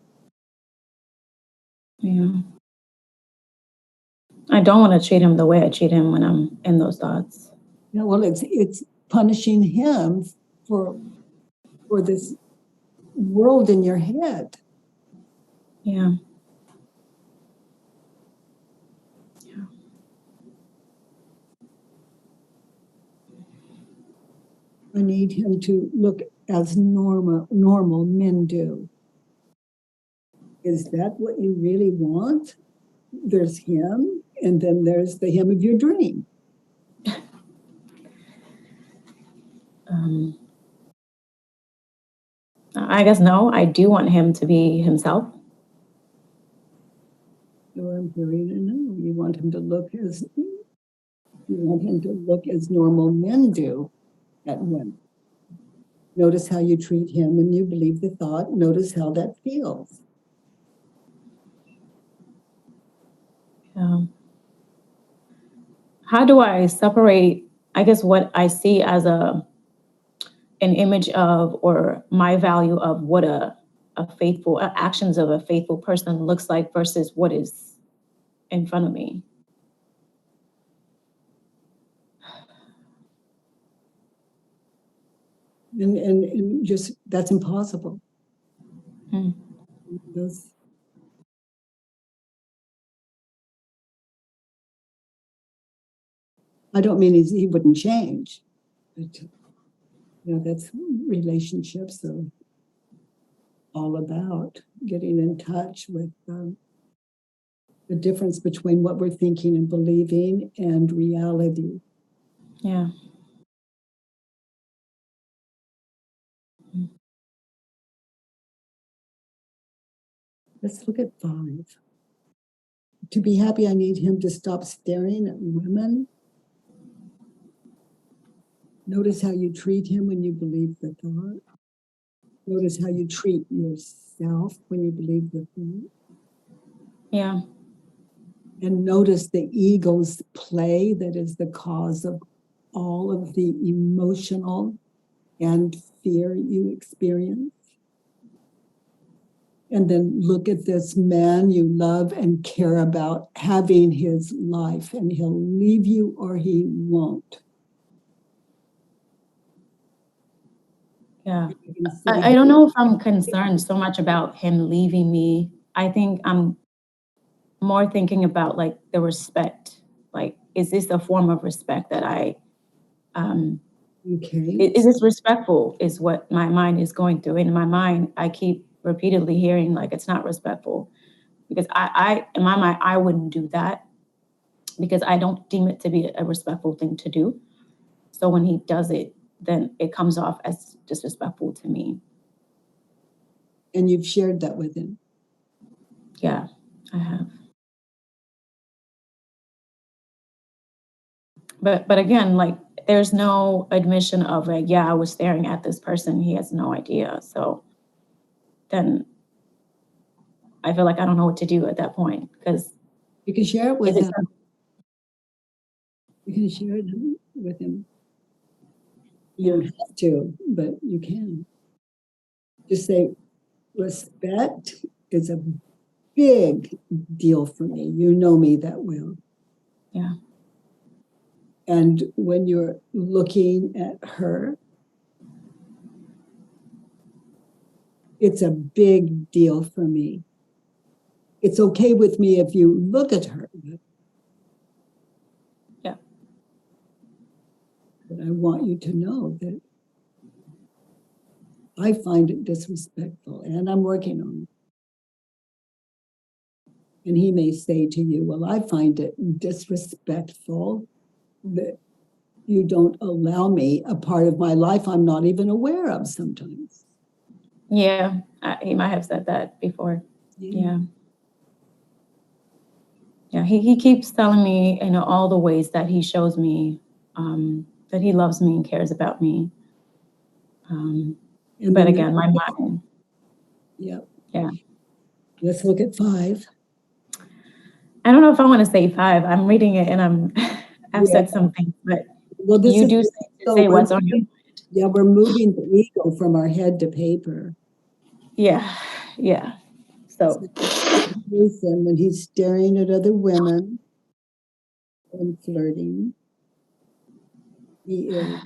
yeah. I don't want to treat him the way I treat him when I'm in those thoughts. Yeah, well, it's punishing him for for this world in your head. Yeah. Yeah. I need him to look as normal men do. Is that what you really want? There's him, and then there's the him of your dream. I guess no, I do want him to be himself. So I'm hearing it now. You want him to look as normal men do at women. Notice how you treat him when you believe the thought. Notice how that feels. How do I separate, I guess, what I see as an image of, or my value of what a faithful actions of a faithful person looks like versus what is in front of me? And just, that's impossible. Those, I don't mean he wouldn't change, but that's relationships are all about getting in touch with the difference between what we're thinking and believing and reality. Yeah. Let's look at 5. To be happy, I need him to stop staring at women. Notice how you treat him when you believe the thought. Notice how you treat yourself when you believe the thought. Yeah. And notice the ego's play that is the cause of all of the emotional and fear you experience. And then look at this man you love and care about having his life, and he'll leave you or he won't. Yeah. I don't know if I'm concerned so much about him leaving me. I think I'm more thinking about like the respect. Like, is this a form of respect that is this respectful is what my mind is going through. In my mind, I keep repeatedly hearing like it's not respectful, because I in my mind, I wouldn't do that because I don't deem it to be a respectful thing to do. So when he does it, then it comes off as disrespectful to me. And you've shared that with him. Yeah, I have. But again, like there's no admission of like, yeah, I was staring at this person. He has no idea. So then I feel like I don't know what to do at that point, because you can share it with him. You can share it with him. You don't have to, but you can. Just say, respect is a big deal for me. You know me that well. Yeah. And when you're looking at her, it's a big deal for me. It's okay with me if you look at her. Yeah. But I want you to know that I find it disrespectful, and I'm working on it. And he may say to you, well, I find it disrespectful that you don't allow me a part of my life I'm not even aware of sometimes. Yeah, he might have said that before. Yeah. Yeah, he keeps telling me, all the ways that he shows me that he loves me and cares about me. But again, my mind. Yeah. Yeah. Let's look at 5. I don't know if I want to say 5. I'm reading it and I've said something, but well, this you is do say what's on your mind. Yeah, we're moving the ego from our head to paper. Yeah, yeah. So when he's staring at other women and flirting, he is.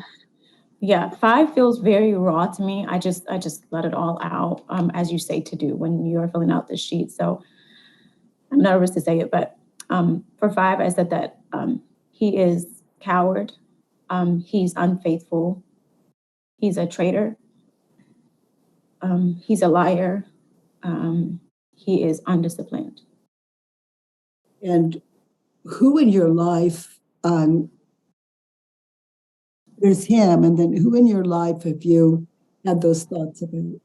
Yeah, 5 feels very raw to me. I just let it all out, as you say to do when you're filling out the sheet. So I'm nervous to say it, but for 5, I said that he is coward, he's unfaithful, he's a traitor, He's a liar. He is undisciplined. And who in your life, there's him, and then who in your life have you had those thoughts about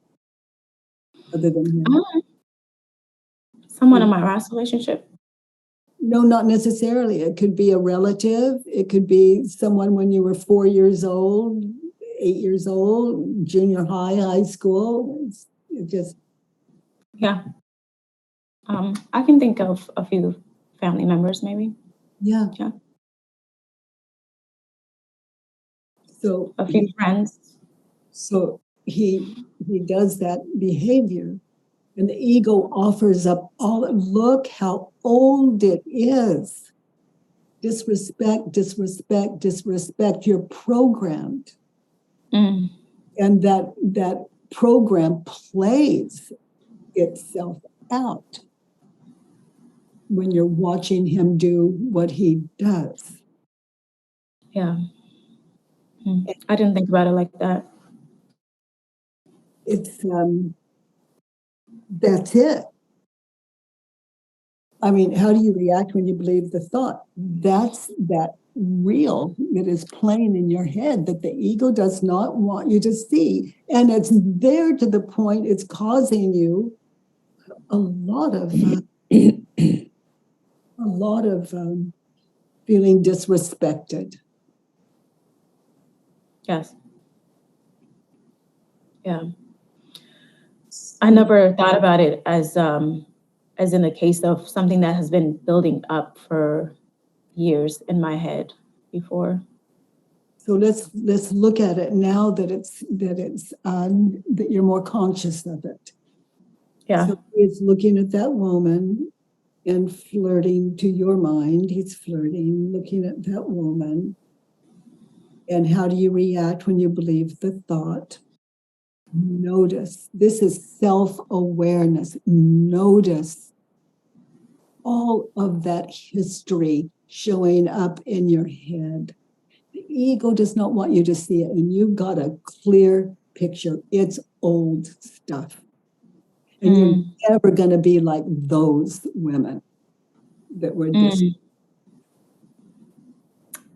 other than him? Someone in my last relationship. No, not necessarily. It could be a relative. It could be someone when you were 4 years old, 8 years old, junior high, high school. It just, Yeah. I can think of a few family members, maybe. yeah. Yeah. So A few friends. so he does that behavior, and the ego offers up all. Look how old it is. Disrespect, disrespect, disrespect. You're programmed. Mm. And that program plays itself out when you're watching him do what he does. Yeah. I didn't think about it like that. It's that's it. I mean, how do you react when you believe the thought? That's that real that is playing in your head that the ego does not want you to see. And it's there to the point it's causing you a lot of feeling disrespected. Yes. Yeah. I never thought about it as in a case of something that has been building up for years in my head before. So let's look at it now that that you're more conscious of it. Yeah. So he's looking at that woman and flirting to your mind. He's flirting, looking at that woman. And how do you react when you believe the thought? Notice. This is self-awareness. Notice all of that history showing up in your head. The ego does not want you to see it, and you've got a clear picture. It's old stuff. And you're never going to be like those women that were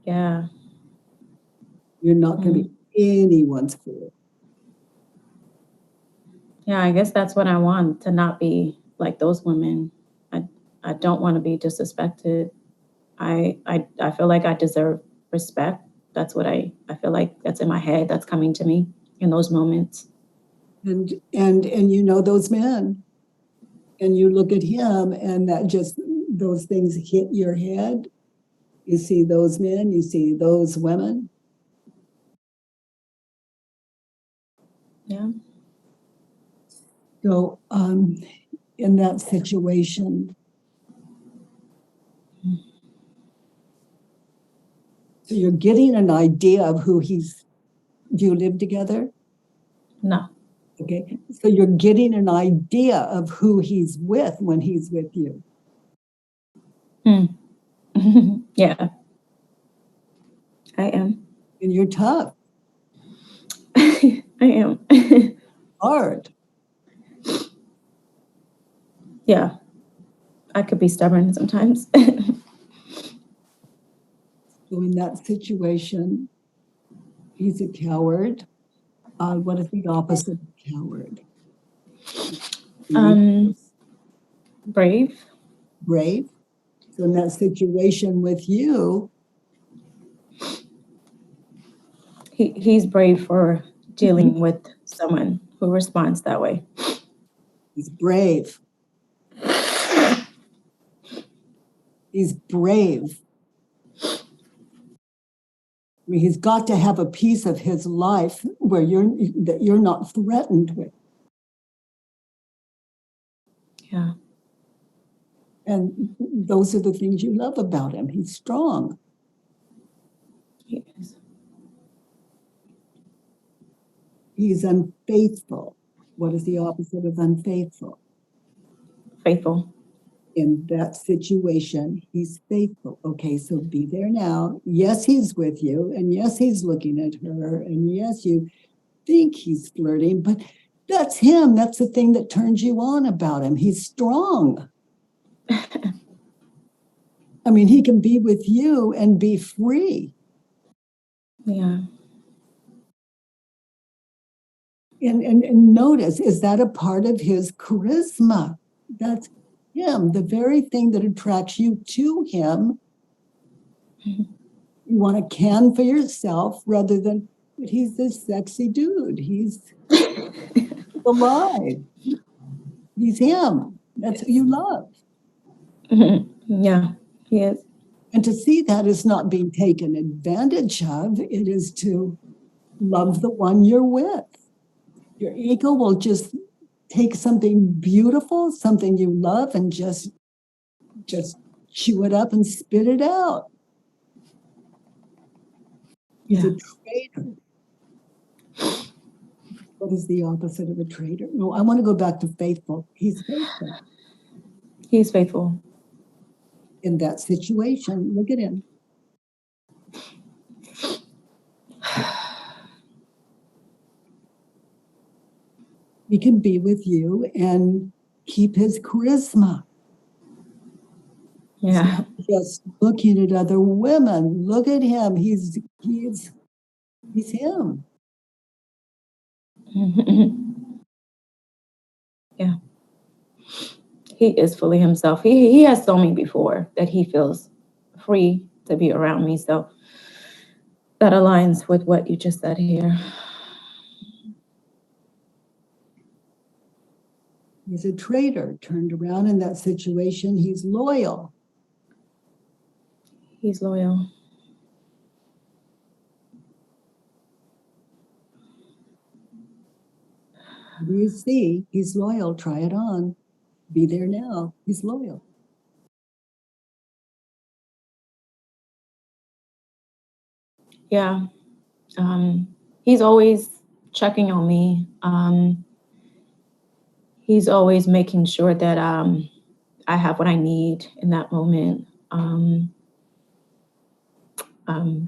Yeah. You're not going to be anyone's fool. Yeah, I guess that's what I want, to not be like those women. I don't want to be disrespected. I feel like I deserve respect. That's what I feel like that's in my head, that's coming to me in those moments. And you know those men, and you look at him, and that just those things hit your head. You see those men, you see those women. Yeah. So in that situation, so you're getting an idea of who he's. Do you live together? No. Okay. So you're getting an idea of who he's with when he's with you. Yeah. I am. And you're tough. I am. Hard. Yeah. I could be stubborn sometimes. So in that situation, he's a coward. What is the opposite of coward? Brave. Brave. So in that situation with you, He's brave for dealing with someone who responds that way. he's brave. He's brave. I mean, he's got to have a piece of his life where you're not threatened with. Yeah. And those are the things you love about him. He's strong. He is. He's unfaithful. What is the opposite of unfaithful? Faithful. In that situation, he's faithful. Okay, so be there now. Yes, he's with you. And yes, he's looking at her. And yes, you think he's flirting, but That's him. That's the thing that turns you on about him. He's strong. I mean, he can be with you and be free. Yeah. And notice, is that a part of his charisma? That's him, the very thing that attracts you to him. You want to can for yourself rather than, but he's this sexy dude. He's alive. He's him. That's who you love. Yeah, he is. And to see that is not being taken advantage of, it is to love the one you're with. Your ego will just take something beautiful, something you love, and just chew it up and spit it out. He's a traitor. What is the opposite of a traitor? No, I want to go back to faithful. He's faithful He's faithful. in that situation. Look at him. He can be with you and keep his charisma. Yeah. Just looking at other women. Look at him. He's him. Yeah. He is fully himself. He has told me before that he feels free to be around me. So that aligns with what you just said here. He's a traitor. Turned around in that situation. He's loyal. He's loyal. Do you see? He's loyal. Try it on. Be there now. He's loyal. Yeah. He's always checking on me. He's always making sure that I have what I need in that moment.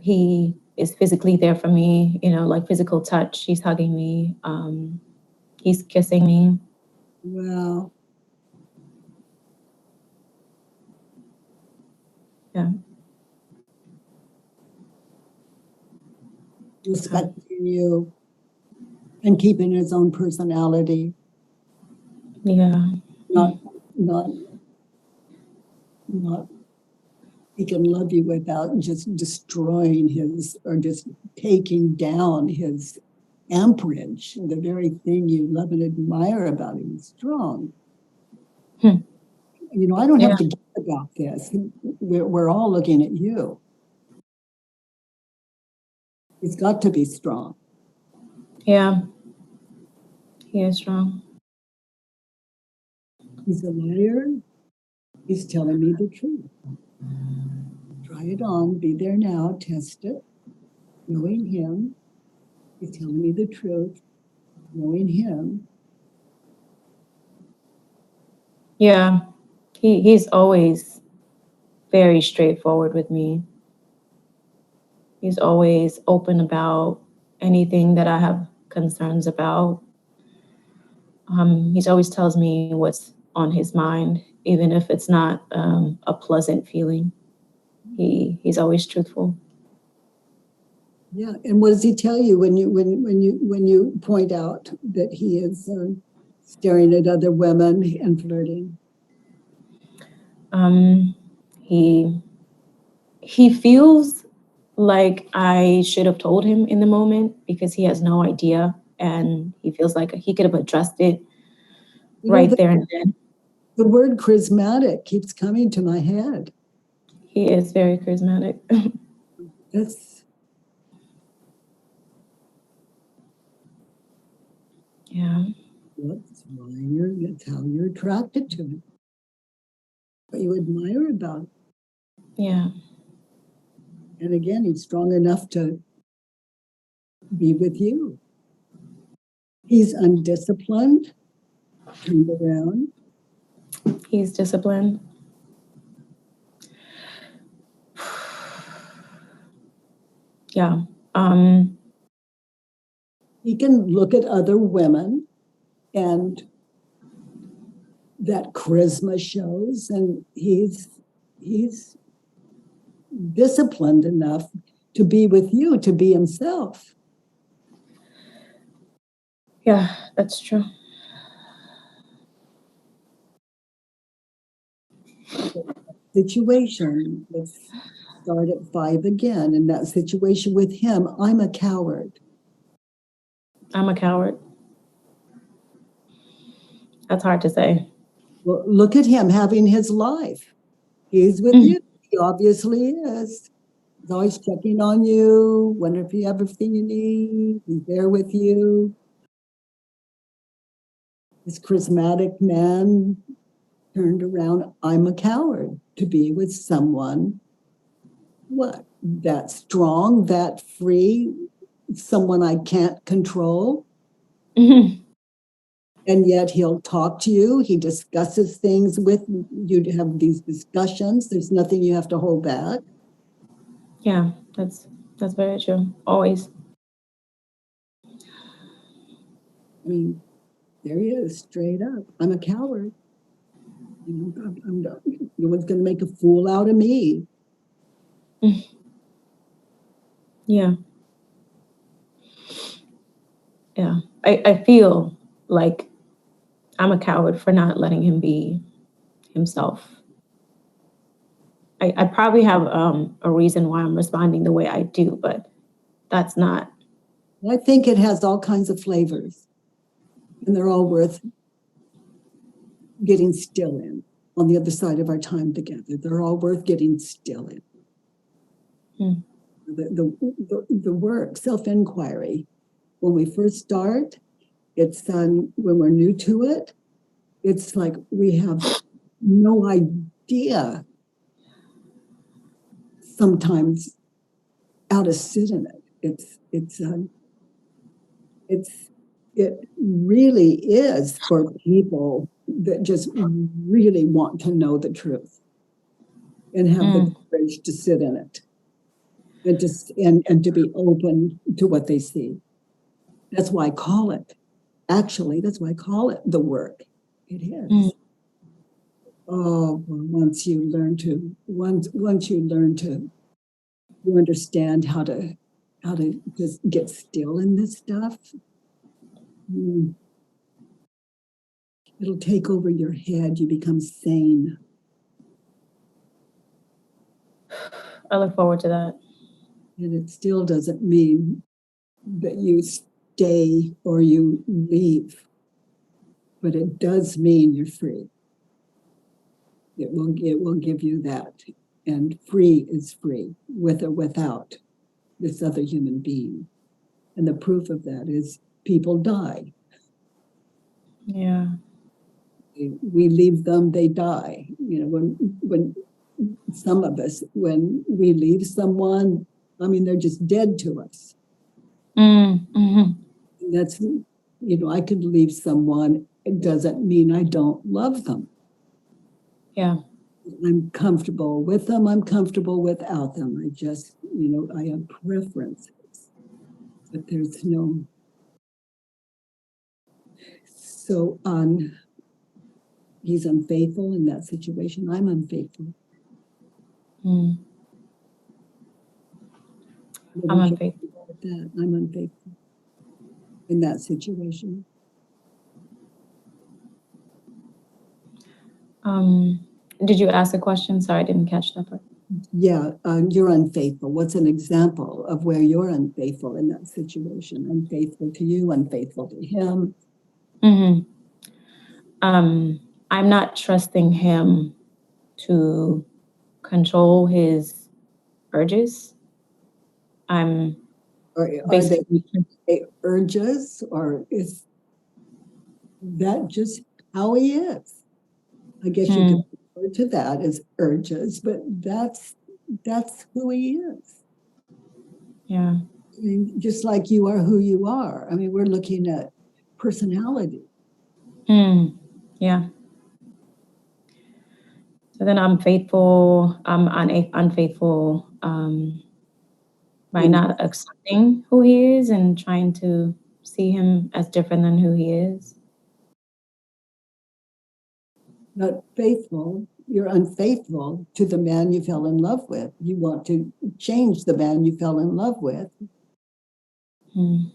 He is physically there for me, like physical touch. He's hugging me. He's kissing me. Wow. Yeah. Respecting you and keeping his own personality. Yeah. Not he can love you without just destroying his or just taking down his amperage, the very thing you love and admire about him. He's strong. Hmm. I don't Yeah. have to guess about this. We're all looking at you. He's got to be strong. Yeah. He is strong. He's a liar. He's telling me the truth. Try it on. Be there now. Test it. Knowing him. He's telling me the truth. Knowing him. Yeah. He's always very straightforward with me. He's always open about anything that I have concerns about. He's always tells me what's on his mind, even if it's not a pleasant feeling. He's always truthful. Yeah. And what does he tell you when you point out that he is staring at other women and flirting? He he feels like I should have told him in the moment because he has no idea, and he feels like he could have addressed it right there and then. The word charismatic keeps coming to my head. He is very charismatic. That's Yeah. that's how you're attracted to him. What you admire about him. Yeah. And again, he's strong enough to be with you. He's undisciplined, turned around. He's disciplined. Yeah. He can look at other women and that charisma shows, and he's disciplined enough to be with you, to be himself. Yeah, that's true. Situation, let's start at 5 again. In that situation with him, I'm a coward. I'm a coward. That's hard to say. Well, look at him having his life. He's with Mm. you. He obviously is. He's always checking on you, wonder if you have everything you need. He's there with you. This charismatic man turned around. I'm a coward to be with someone what? That strong, that free, someone I can't control. Mhm. And yet he'll talk to you. He discusses things with you, to have these discussions. There's nothing you have to hold back. Yeah, that's very true. Always. I mean, there he is, straight up. I'm a coward. You know, no one's going to make a fool out of me. Yeah. Yeah. I feel like I'm a coward for not letting him be himself. I probably have a reason why I'm responding the way I do, but that's not. I think it has all kinds of flavors, and they're all worth getting still in on the other side of our time together. They're all worth getting still in. Hmm. The work, self-inquiry, when we first start, it's when we're new to it, it's like we have no idea sometimes how to sit in it. It really is for people that just really want to know the truth and have the courage to sit in it and to be open to what they see. That's why I call it. Actually, that's why I call it the work. It is. Oh, once you learn to you understand how to just get still in this stuff. It'll take over your head. You become sane. I look forward to that. And it still doesn't mean that you stay or you leave, but it does mean you're free. It will give you that. And free is free, with or without this other human being. And the proof of that is people die. Yeah. We leave them, they die. You know, when some of us, when we leave someone, I mean, they're just dead to us. Mm-hmm. That's, you know, I could leave someone. It doesn't mean I don't love them. Yeah. I'm comfortable with them. I'm comfortable without them. I just, you know, I have preferences, but there's no. So he's unfaithful in that situation. I'm unfaithful. I'm unfaithful. That I'm unfaithful in that situation. Did you ask a question? Sorry, I didn't catch that part. Yeah, you're unfaithful. What's an example of where you're unfaithful in that situation? Unfaithful to you, unfaithful to him. I'm not trusting him to control his urges. I'm Or are they urges, or is that just how he is? I guess you could refer to that as urges, but that's who he is. Yeah. I mean, just like you are who you are. I mean, we're looking at personality. Yeah. So then I'm faithful. I'm unfaithful by not accepting who he is and trying to see him as different than who he is. not faithful. You're unfaithful to the man you fell in love with. You want to change the man you fell in love with Mm.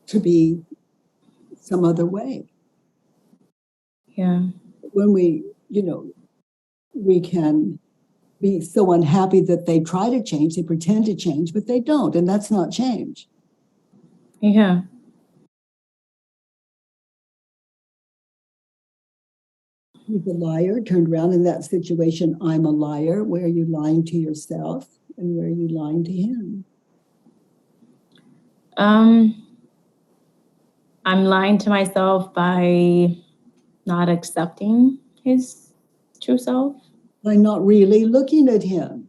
to be some other way. Yeah. When we can be so unhappy that they try to change, they pretend to change, but they don't, and that's not change. Yeah. He's a liar, turned around in that situation, I'm a liar. Where are you lying to yourself and where are you lying to him? I'm lying to myself by not accepting his true self. By not really looking at him.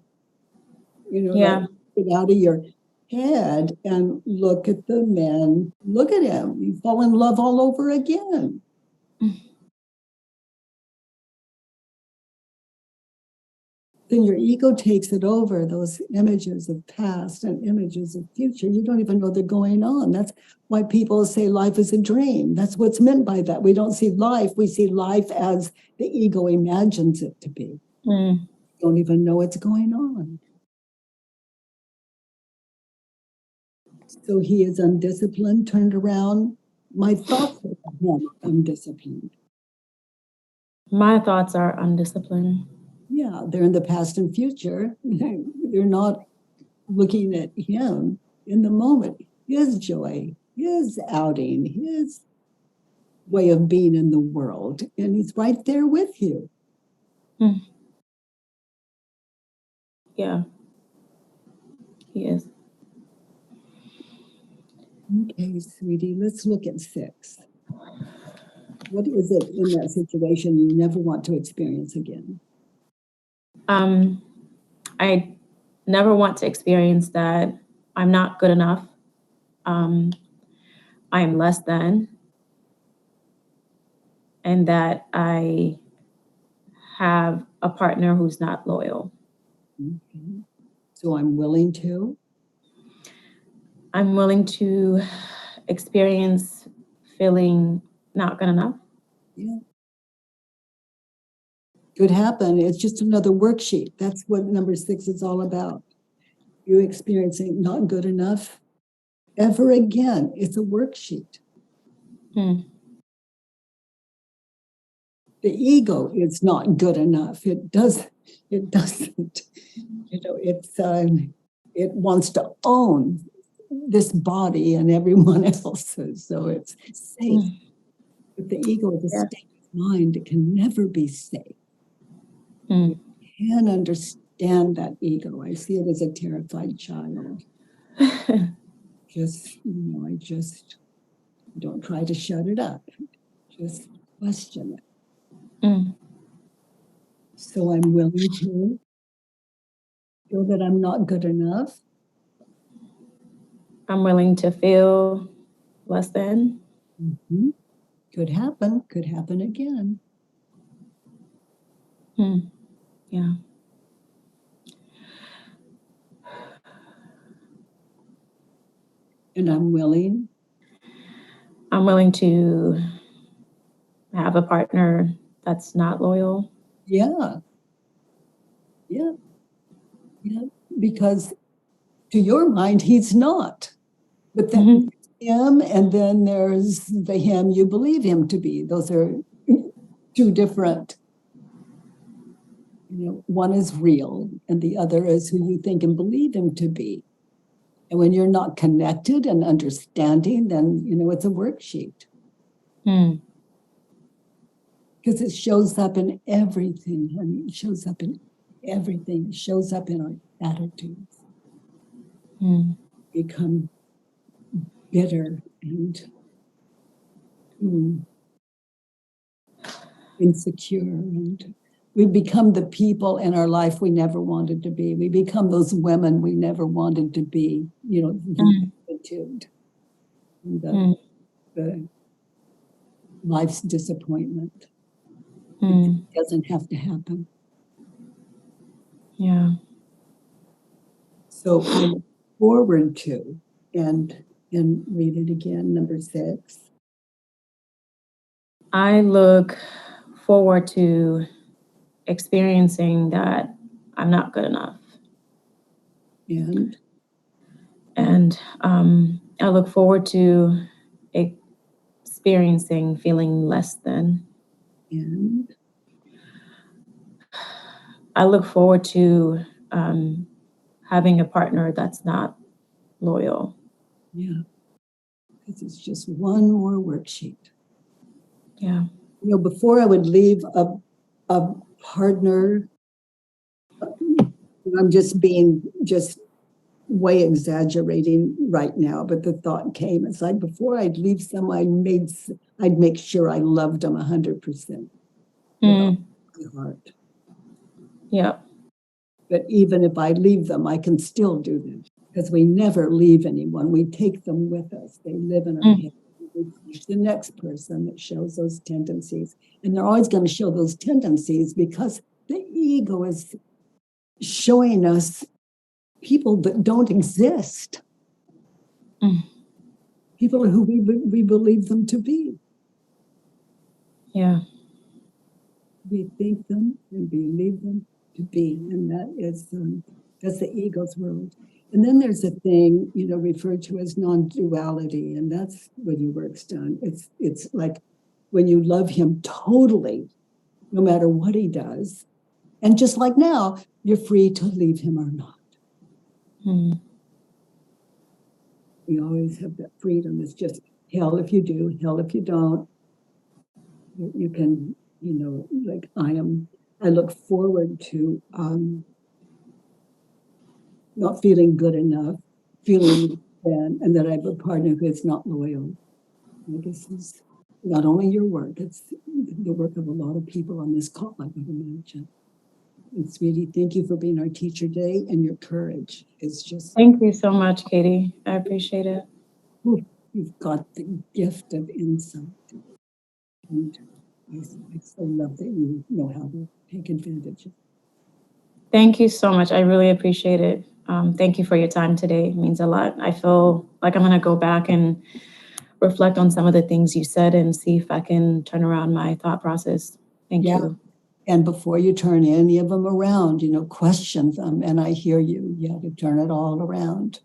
Like Yeah. get out of your head and look at the man. Look at him. You fall in love all over again. Then your ego takes it over, those images of past and images of future. You don't even know they're going on. That's why people say life is a dream. That's what's meant by that. We don't see life. We see life as the ego imagines it to be. Mm. Don't even know what's going on. So he is undisciplined, turned around. My thoughts of him are undisciplined. My thoughts are undisciplined. Yeah, they're in the past and future. They're not looking at him in the moment, his joy, his outing, his way of being in the world. And he's right there with you. Mm. Yeah. He is. Okay, sweetie, let's look at 6. What is it in that situation you never want to experience again? I never want to experience that I'm not good enough. Um, I am less than, and that I have a partner who's not loyal. Okay. So I'm willing to. I'm willing to experience feeling not good enough. Yeah. Could happen. It's just another worksheet. That's what number 6 is all about. You experiencing not good enough ever again. It's a worksheet. Hmm. The ego is not good enough. It doesn't, it wants to own this body and everyone else's. So it's safe. Hmm. But the ego is a Yeah. state of mind. It can never be safe. Hmm. You can understand that ego. I see it as a terrified child. I just don't try to shut it up. Just question it. Hmm. So I'm willing to feel that I'm not good enough. I'm willing to feel less than. Mm-hmm. Could happen again. Hmm. Yeah. And I'm willing to have a partner that's not loyal. yeah, yeah, yeah, because to your mind, he's not. But then Hmm. him, and then there's the him you believe him to be. Those are two different, one is real and the other is who you think and believe him to be. And when you're not connected and understanding, then, it's a worksheet Hmm. because it shows up in everything. I mean, it shows up in everything, it shows up in our attitudes, Hmm. become bitter and insecure, and we become the people in our life we never wanted to be. We become those women we never wanted to be, the Hmm. attitude, the, Hmm. the life's disappointment. It Hmm. doesn't have to happen. Yeah. So I look forward to, and read it again, number 6. I look forward to experiencing that I'm not good enough. And And I look forward to experiencing feeling less than. and I look forward to um, having a partner that's not loyal. yeah, because it's just one more worksheet. Yeah. You know, before I would leave a partner, I'm just being just way exaggerating right now, but the thought came. It's like before I'd leave someone, I'd make sure I loved them 100% with all Mm, my heart. yeah. But even if I leave them, I can still do this because we never leave anyone. We take them with us. They live in our Mm, head. We teach the next person that shows those tendencies. And they're always going to show those tendencies because the ego is showing us people that don't exist, mm, people who we believe them to be. yeah. We think them and believe them to be. And that's the ego's world. And then there's a thing, you know, referred to as non-duality, and that's when your work's done. It's like when you love him totally, no matter what he does. And just like now, you're free to leave him or not. Mm, We always have that freedom. It's just hell if you do, hell if you don't. You can, you know, like I look forward to not feeling good enough, feeling bad, and that I have a partner who is not loyal. This is not only your work, it's the work of a lot of people on this call, I would imagine. And sweetie, thank you for being our teacher today, and your courage is just, Thank you so much, Katie. I appreciate it. whew, you've got the gift of insight. And I so love that you know how to take advantage of it. Thank you so much. I really appreciate it. Thank you for your time today. It means a lot. I feel like I'm going to go back and reflect on some of the things you said and see if I can turn around my thought process. Thank Yeah. you. And before you turn any of them around, you know, question them. And I hear you. You have to turn it all around.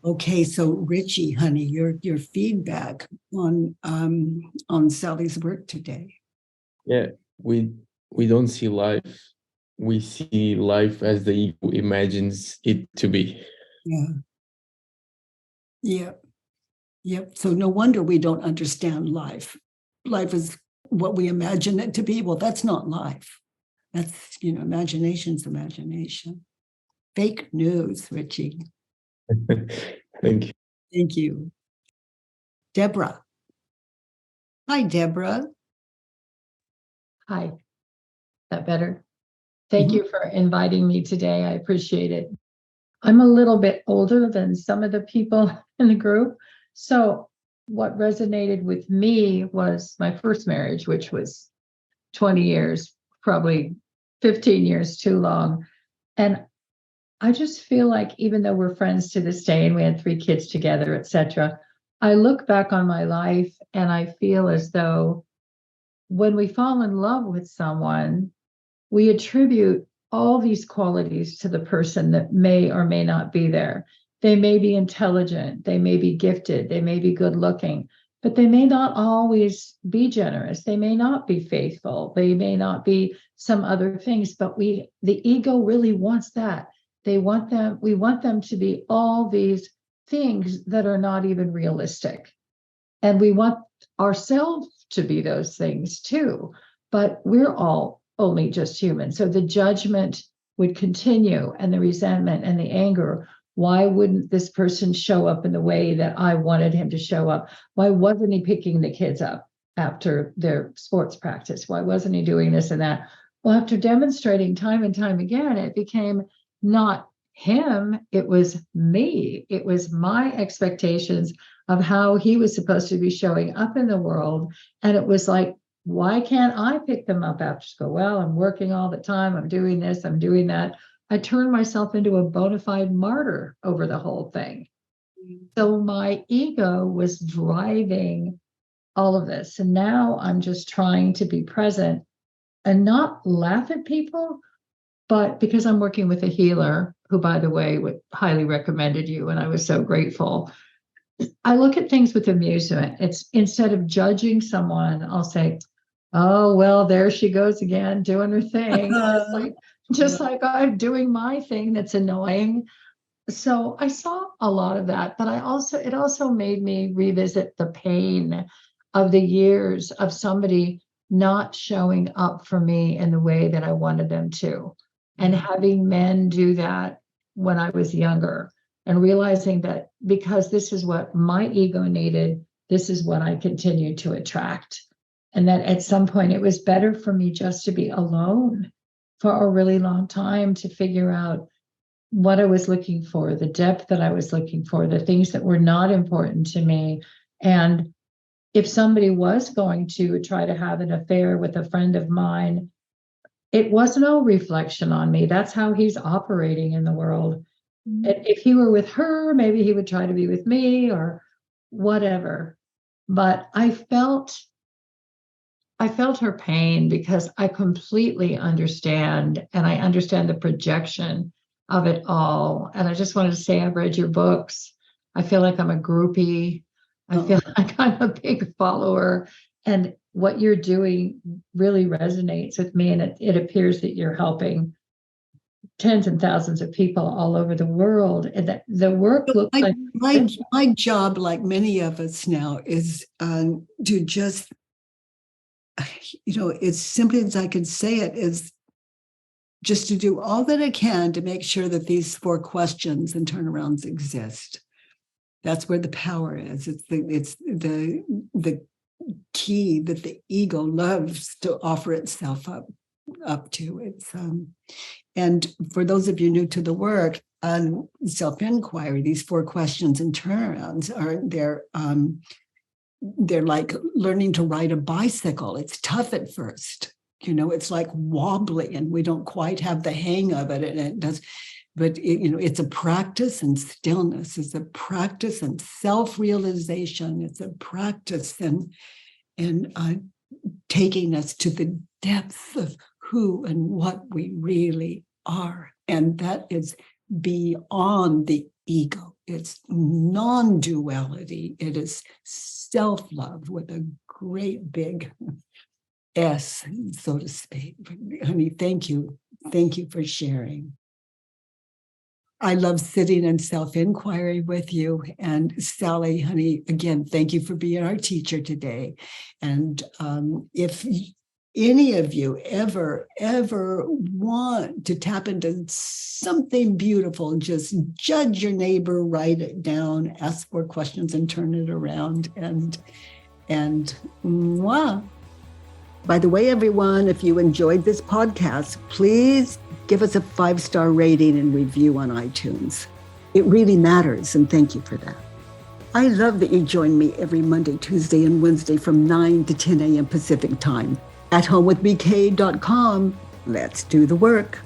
Okay, so Richie, honey, your feedback on Sally's work today. Yeah, we don't see life. We see life as the ego imagines it to be. Yeah. Yep. Yep. So no wonder we don't understand life. Life is what we imagine it to be. Well, that's not life. That's, you know, imagination's imagination. Fake news, Richie. Thank you. Thank you. Deborah. Hi, Deborah. Hi, that better? Thank you for inviting me today. I appreciate it. I'm a little bit older than some of the people in the group. So what resonated with me was my first marriage, which was 20 years, probably 15 years too long. And I just feel like even though we're friends to this day and we had 3 kids together, etc., I look back on my life and I feel as though when we fall in love with someone, we attribute all these qualities to the person that may or may not be there. They may be intelligent, they may be gifted, they may be good looking, but they may not always be generous. They may not be faithful. They may not be some other things, but the ego really wants that. We want them to be all these things that are not even realistic. And we want ourselves to be those things too, but we're all only just human. So the judgment would continue and the resentment and the anger. Why wouldn't this person show up in the way that I wanted him to show up? Why wasn't he picking the kids up after their sports practice? Why wasn't he doing this and that? Well, after demonstrating time and time again, it became not him, it was me. It was my expectations of how he was supposed to be showing up in the world. And it was like, why can't I pick them up after school? Well, I'm working all the time. I'm doing this, I'm doing that. I turned myself into a bona fide martyr over the whole thing. So my ego was driving all of this. And now I'm just trying to be present and not laugh at people, but because I'm working with a healer who, by the way, highly recommended you, and I was so grateful. I look at things with amusement. It's instead of judging someone, I'll say, oh, well, there she goes again doing her thing. Just like I'm doing my thing that's annoying. So I saw a lot of that, but it also made me revisit the pain of the years of somebody not showing up for me in the way that I wanted them to, and having men do that when I was younger, and realizing that because this is what my ego needed, this is what I continued to attract. And that at some point it was better for me just to be alone for a really long time to figure out what I was looking for, the depth that I was looking for, the things that were not important to me. And if somebody was going to try to have an affair with a friend of mine, it was no reflection on me. That's how he's operating in the world. Mm-hmm. And if he were with her, maybe he would try to be with me or whatever. But I felt her pain because I completely understand, and I understand the projection of it all. And I just wanted to say, I've read your books. I feel like I'm a groupie. I feel like I'm a big follower. And what you're doing really resonates with me. And it appears that you're helping tens and thousands of people all over the world. And that the work looks like my job, like many of us now, is to just, as simply as I can say it, is just to do all that I can to make sure that these 4 questions and turnarounds exist. That's where the power is. It's the key that the ego loves to offer itself up to. It's and for those of you new to the work on self-inquiry, these 4 questions and turnarounds they're like learning to ride a bicycle. It's tough at first. It's like wobbly and we don't quite have the hang of it. And it does, but it's a practice in stillness. It's a practice in self-realization. It's a practice in taking us to the depths of who and what we really are. And that is beyond the ego. It's non-duality. It is self-love with a great big S, so to speak. Honey, thank you. Thank you for sharing. I love sitting in self-inquiry with you. And Sally, honey, again, thank you for being our teacher today. And if any of you ever want to tap into something beautiful, just judge your neighbor, write it down, ask 4 questions and turn it around. And mwah. By the way, everyone, if you enjoyed this podcast, please give us a 5-star rating and review on iTunes. It really matters, and thank you for that. I love that you join me every Monday, Tuesday, and Wednesday from 9 to 10 a.m. Pacific time. At homewithbk.com, let's do the work.